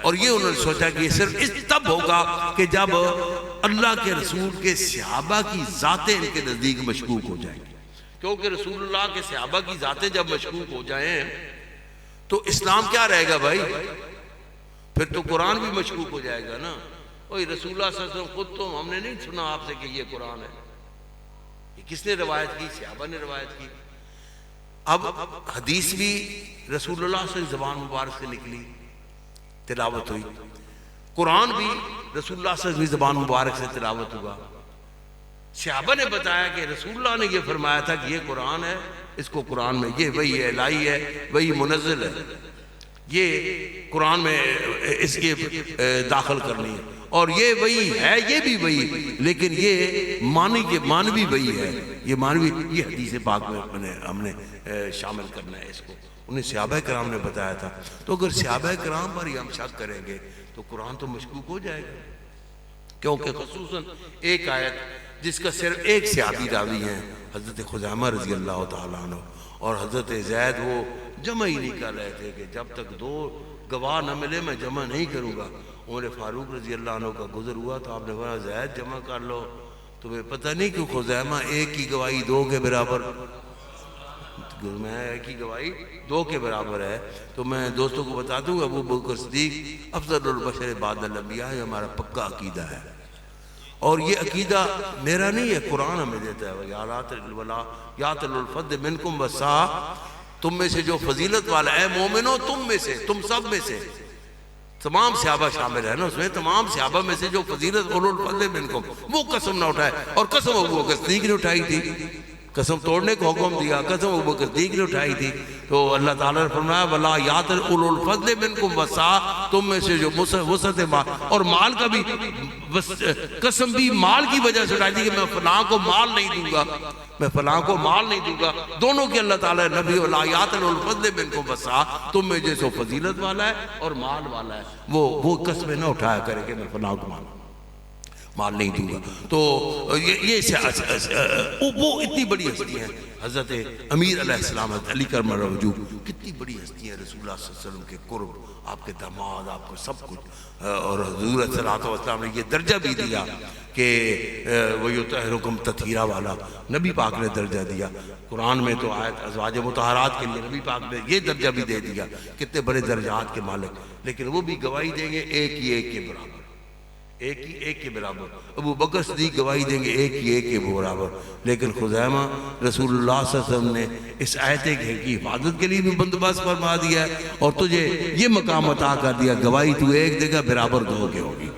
اور یہ انہوں نے سوچا کہ یہ صرف اس تب ہوگا کہ جب اللہ کے رسول کے صحابہ کی ذاتیں ان کے نزدیک مشکوک ہو جائیں گی، کیونکہ رسول اللہ کے صحابہ کی ذاتیں جب مشکوک ہو جائیں تو اسلام کیا رہے گا بھائی؟ پھر تو قرآن بھی مشکوک ہو جائے گا نا۔ وہی رسول اللہ صلی اللہ علیہ وسلم خود تو ہم نے نہیں سنا آپ سے کہ یہ قرآن ہے، یہ کس نے روایت کی؟ صحابہ نے روایت کی۔ اب حدیث بھی رسول اللہ صلی اللہ علیہ وسلم زبان مبارک سے نکلی، تلاوت ہوئی، قرآن بھی رسول اللہ صلی اللہ علیہ وسلم زبان مبارک سے تلاوت ہوا۔ صحابہ نے بتایا کہ رسول اللہ نے یہ فرمایا تھا کہ یہ قرآن ہے، اس کو قرآن میں یہ وہی الہی ہے، وہی منزل ہے، یہ قرآن میں اس کے داخل کرنی ہے، اور یہ وہی ہے، یہ بھی وہی، لیکن یہ مانوی وہی ہے، یہ مانوی، یہ حدیث پاک میں ہم نے شامل کرنا ہے اس کو۔ انہیں صحابہ کرام نے بتایا تھا، تو اگر صحابہ کرام پر ہی ہم شک کریں گے تو قرآن تو مشکوک ہو جائے گا، کیونکہ خصوصاً ایک آیت جس کا صرف ایک صحابی راوی ہیں، حضرت خزیمہ رضی اللہ تعالیٰ عنہ، اور حضرت زید وہ جمع ہی نہیں کر رہے تھے کہ جب تک دو گواہ نہ ملے میں جمع نہیں کروں گا۔ عمر فاروق رضی اللہ عنہ کا گزر ہوا تو آپ نے کہا زید جمع کر لو، تمہیں پتہ نہیں کہ خزیمہ ایک کی گواہی دو کے برابر، میں ایک کی گواہی دو کے برابر ہے، تو میں دوستوں کو بتا دوں گا ابو بکر صدیق افضل البشر بعد الانبیاء، یہ ہمارا پکا عقیدہ ہے، اور یہ عقیدہ میرا نہیں ہے، قرآن ہمیں دیتا ہے، یَعْتَلُ الْفَضْلِ مِنْكُمْ وَالسَّعَةِ، تم میں سے جو فضیلت والا ہے، مومنوں تم میں سے، تم سب میں سے، تمام صحابہ شامل ہے نا اس میں، تمام صحابہ میں سے جو فضیلت اولو الفضل منکم، وہ قسم نہ اٹھائے، اور قسم ابو بکر صدیق نے اٹھائی تھی، قسم توڑنے کو حکم دیا، قسم ابو بکر صدیق نے اٹھائی تھی، تو اللہ تعالیٰ نے فرمایا وَلَا يَعْتَلْ أُولُو الْفَضْلِ مِنْكُمْ وَالسَّعَةِ، تم میں سے جو وسعت مال، اور مال کا بھی قسم بھی مال کی وجہ سے اٹھائی تھی کہ میں فلاں کو مال نہیں دوں گا، میں فلاں کو مال نہیں دوں گا، دونوں کے اللہ تعالیٰ نبی وَلَا يَعْتَلْ الْفَضْلِ مِنْكُمْ وَالسَّعَةِ، تم میں جیسے فضیلت والا ہے اور مال والا ہے، وہ قسمیں نہ اٹھایا کرے کہ میں فلاں کو مال نہیں دوں گا۔ تو یہ وہ اتنی بڑی ہستی ہیں، حضرت امیر علیہ السلام، حضرت علی کرم اللہ وجہ، کتنی بڑی ہستی ہیں، رسول اللہ صلی اللہ علیہ وسلم کے قرب، آپ کے داماد، آپ کو سب کچھ، اور حضور صلی اللہ علیہ وسلم نے یہ درجہ بھی دیا کہ وَيُطَهِّرُكُمْ تَطْهِيرًا والا نبی پاک نے درجہ دیا۔ قرآن میں تو آیت ازواج مطہرات کے لیے نبی پاک نے یہ درجہ بھی دے دیا، کتنے بڑے درجات کے مالک، لیکن وہ بھی گواہی دیں گے ایک ہی ایک کے برابر، ایک ہی ایک کے برابر۔ ابو بکر صدیق گواہی دیں گے ایک ہی ایک کے برابر، لیکن خزیمہ رسول اللہ صلی اللہ علیہ وسلم نے اس آیت کی حفاظت کے لیے بھی بندوبست فرما دیا ہے، اور تجھے یہ مقام عطا کر دیا، گواہی تو ایک دے گا برابر دو کے ہوگی،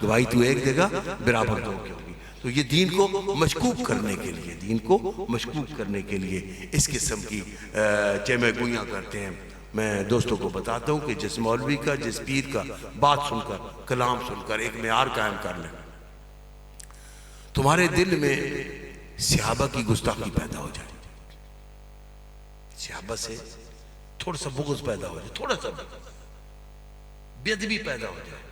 گواہی تو ایک دے گا برابر دو کے ہوگی۔ تو یہ دین کو مشکوک کرنے کے لیے، دین کو مشکوک کرنے کے لیے اس قسم کی چیمے گوئیاں کرتے ہیں۔ میں دوستوں کو بتاتا ہوں کہ جس مولوی کا، جس پیر کا بات سن کر، کلام سن کر ایک معیار قائم کر لیں، تمہارے دل میں صحابہ کی گستاخی پیدا ہو جائے، صحابہ سے تھوڑا سا بغض پیدا ہو جائے، تھوڑا سا بے ادبی پیدا ہو جائے،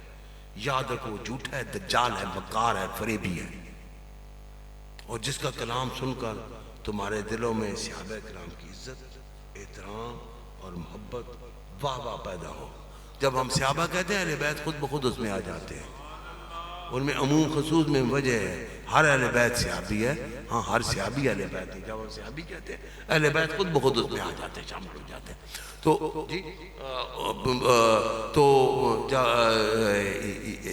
یاد رکھو جھوٹا ہے، دجال ہے، مکار ہے، فریبی ہے، اور جس کا کلام سن کر تمہارے دلوں میں صحابہ کرام کی عزت، احترام اور محبت، واہ واہ پیدا ہو۔ جب ہم صحابہ کہتے ہیں اہل بیت خود بخود اس میں آ جاتے ہیں، ان میں عموم خصوص میں وجہ ہے، ہر اہل بیت صحابی ہے، ہاں ہر صحابی اہل بیت ہے، جب ہم صحابی کہتے ہیں اہل بیت خود بخود اس میں آ جاتے ہیں، شامل ہو جاتے ہیں۔ تو جی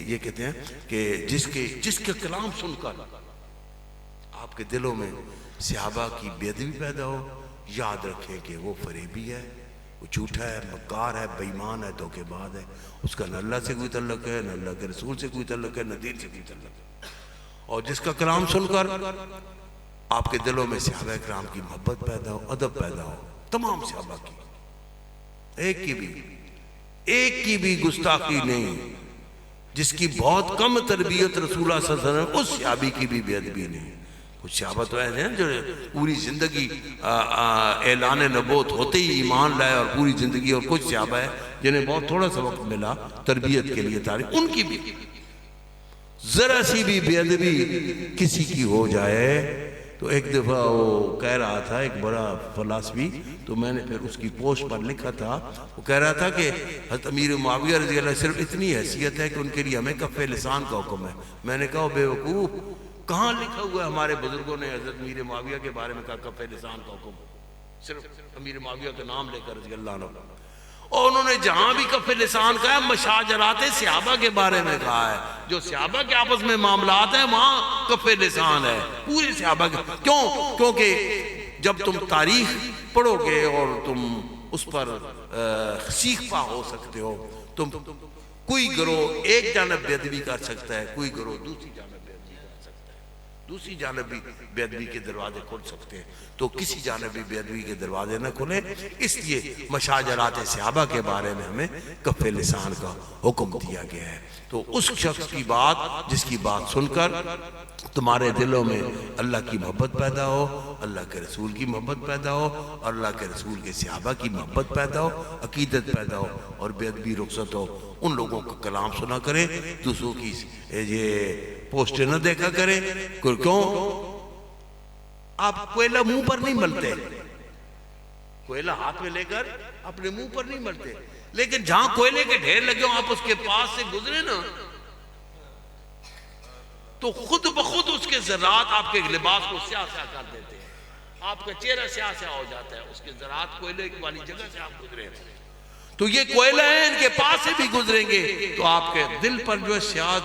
یہ کہتے ہیں کہ جس کے کلام سن کر آپ کے دلوں میں صحابہ کی بے ادبی پیدا ہو، یاد رکھیں کہ وہ فریبی ہے، وہ جھوٹا ہے، مکار ہے، بے ایمان ہے، دھوکے باز ہے، اس کا نہ اللہ سے کوئی تعلق ہے، نہ اللہ کے رسول سے کوئی تعلق ہے، نہ دین سے کوئی تعلق ہے۔ اور جس کا کلام سن کر آپ کے دلوں میں صحابہ کرام کی محبت پیدا ہو، ادب پیدا ہو، تمام صحابہ کی، ایک کی بھی گستاخی نہیں، جس کی بہت کم تربیت رسول اللہ صلی اللہ علیہ وسلم، اس صحابی کی بھی بے ادبی نہیں، کچھ صحابہ تو ایسے ہیں جو پوری زندگی اعلان نبوت ہوتے ہی ایمان لائے اور پوری زندگی، اور کچھ صحابہ ہیں جنہیں بہت تھوڑا سا وقت ملا تربیت کے لیے تعلیم، ان کی بھی ذرا سی بھی بے ادبی کسی کی ہو جائے تو ایک دفعہ وہ کہہ رہا تھا، ایک بڑا فلسفی، تو میں نے پھر اس کی پوسٹ پر لکھا تھا، وہ کہہ رہا تھا کہ حضرت امیر معاویہ رضی اللہ صرف اتنی حیثیت ہے کہ ان کے لیے ہمیں کف لسان کا حکم ہے۔ میں نے کہا بے وقوف، کہاں لکھا ہوا ہے ہمارے بزرگوں نے حضرت امیر معاویہ کے بارے میں کہا کف لسان کا حکم؟ صرف امیر معاویہ کا نام لے کر رضی اللہ عنہ، اور انہوں نے جہاں بھی کف لسان کہا ہے مشاجرات صحابہ کے بارے میں کہا ہے، جو صحابہ کے آپس میں معاملات ہیں وہاں کف لسان ہے پورے صحابہ کے۔ کیوں؟ کیونکہ جب تم تاریخ پڑھو گے اور تم اس پر سیکھ پا ہو سکتے ہو، تم کوئی گروہ ایک جانب بے ادبی کر سکتا ہے، کوئی گروہ دوسری جانب بے ادبی کر سکتا ہے، دوسری جانب بھی بے ادبی کے دروازے کھل سکتے ہیں، تو کسی جانب بھی بے ادبی کے دروازے نہ کھلیں۔ اس لیے مشاجرات صحابہ کے بارے میں ہمیں کف لسان کا حکم دیا گیا ہے۔ تو اس شخص کی بات، جس کی بات سن کر تمہارے دلوں میں اللہ کی محبت پیدا ہو، اللہ کے رسول کی محبت پیدا ہو، اور اللہ کے رسول کے صحابہ کی محبت پیدا ہو، عقیدت پیدا ہو، اور بے ادبی رخصت ہو، ان لوگوں کا کلام سنا کریں، دوسروں کی یہ پوسٹیں نہ دیکھا کریں۔ کیوں؟ آپ کوئلہ منہ پر نہیں ملتے، کوئلہ ہاتھ میں لے کر اپنے منہ پر نہیں ملتے، لیکن جہاں کوئلے کے ڈھیر لگے ہوں آپ اس کے پاس سے گزرے نا تو خود بخود اس کے ذرات آپ کے لباس کو سیاہ سیاہ کر دیتے ہیں، آپ کا چہرہ سیاہ سیاہ ہو جاتا ہے، اس کے ذرات کوئلے والی جگہ سے آپ گزرے ہیں۔ تو یہ کوئلہ ہیں، ان کے پاس سے بھی گزریں گے تو آپ کے دل پر جو ہے سیاہ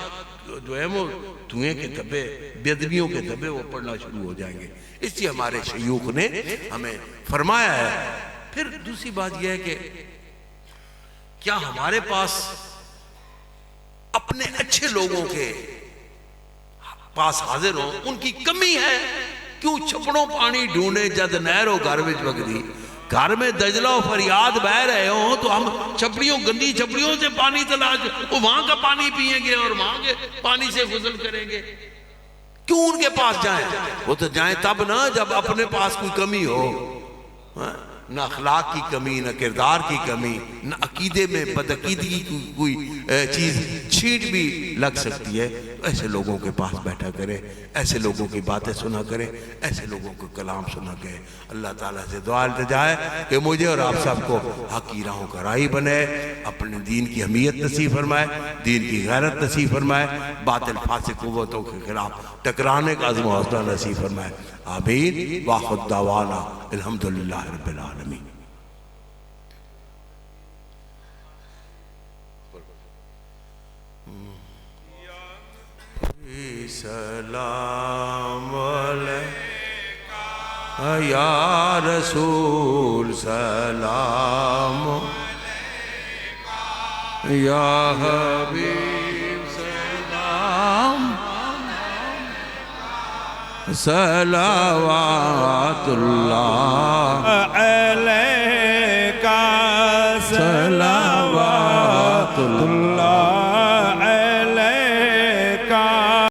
جو ہے وہ دھوئیں کے دھبے، بے ادبیوں کے دھبے وہ پڑنا شروع ہو جائیں گے۔ اس لیے ہمارے شیوخ نے ہمیں فرمایا ہے۔ پھر دوسری بات یہ ہے کہ کیا ہمارے پاس اپنے اچھے لوگوں کے پاس حاضر ہوں، ان کی کمی ہے؟ کیوں چھپڑوں پانی ڈھونڈے جد نہر ہو گھر وچ وگدی، گھر میں دجلہ و فریاد بہ رہے ہوں تو ہم چھپڑیوں، گندی چھپڑیوں سے پانی تلاش، وہ وہاں کا پانی پئیں گے اور وہاں کے پانی سے غسل کریں گے؟ کیوں ان کے پاس جائیں؟ وہ تو جائیں تب نہ جب اپنے پاس کوئی کمی ہو، نہ اخلاق کی کمی، نہ کردار کی کمی، نہ عقیدے میں بدعقیدگی کی کوئی چیز چھینٹ بھی لگ سکتی ہے، تو ایسے لوگوں کے پاس بیٹھا کرے، ایسے لوگوں کی باتیں سنا کرے، ایسے لوگوں کو کلام سنا کرے۔ اللہ تعالیٰ سے دعا التجا ہے کہ مجھے اور آپ سب کو حق کی راہوں کا راہی بنے، اپنے دین کی اہمیت نصیب فرمائے، دین کی غیرت نصیب فرمائے، باطل فاسق قوتوں کے خلاف ٹکرانے کا عزم و حوصلہ نصیب فرمائے۔ آمین۔ واخر دعوانا الحمدللہ رب العالمین۔ سلام علیکہ یا رسول، سلام علیکہ یا حبیب، سلام صلوات اللہ علیکہ، صلوات اللہ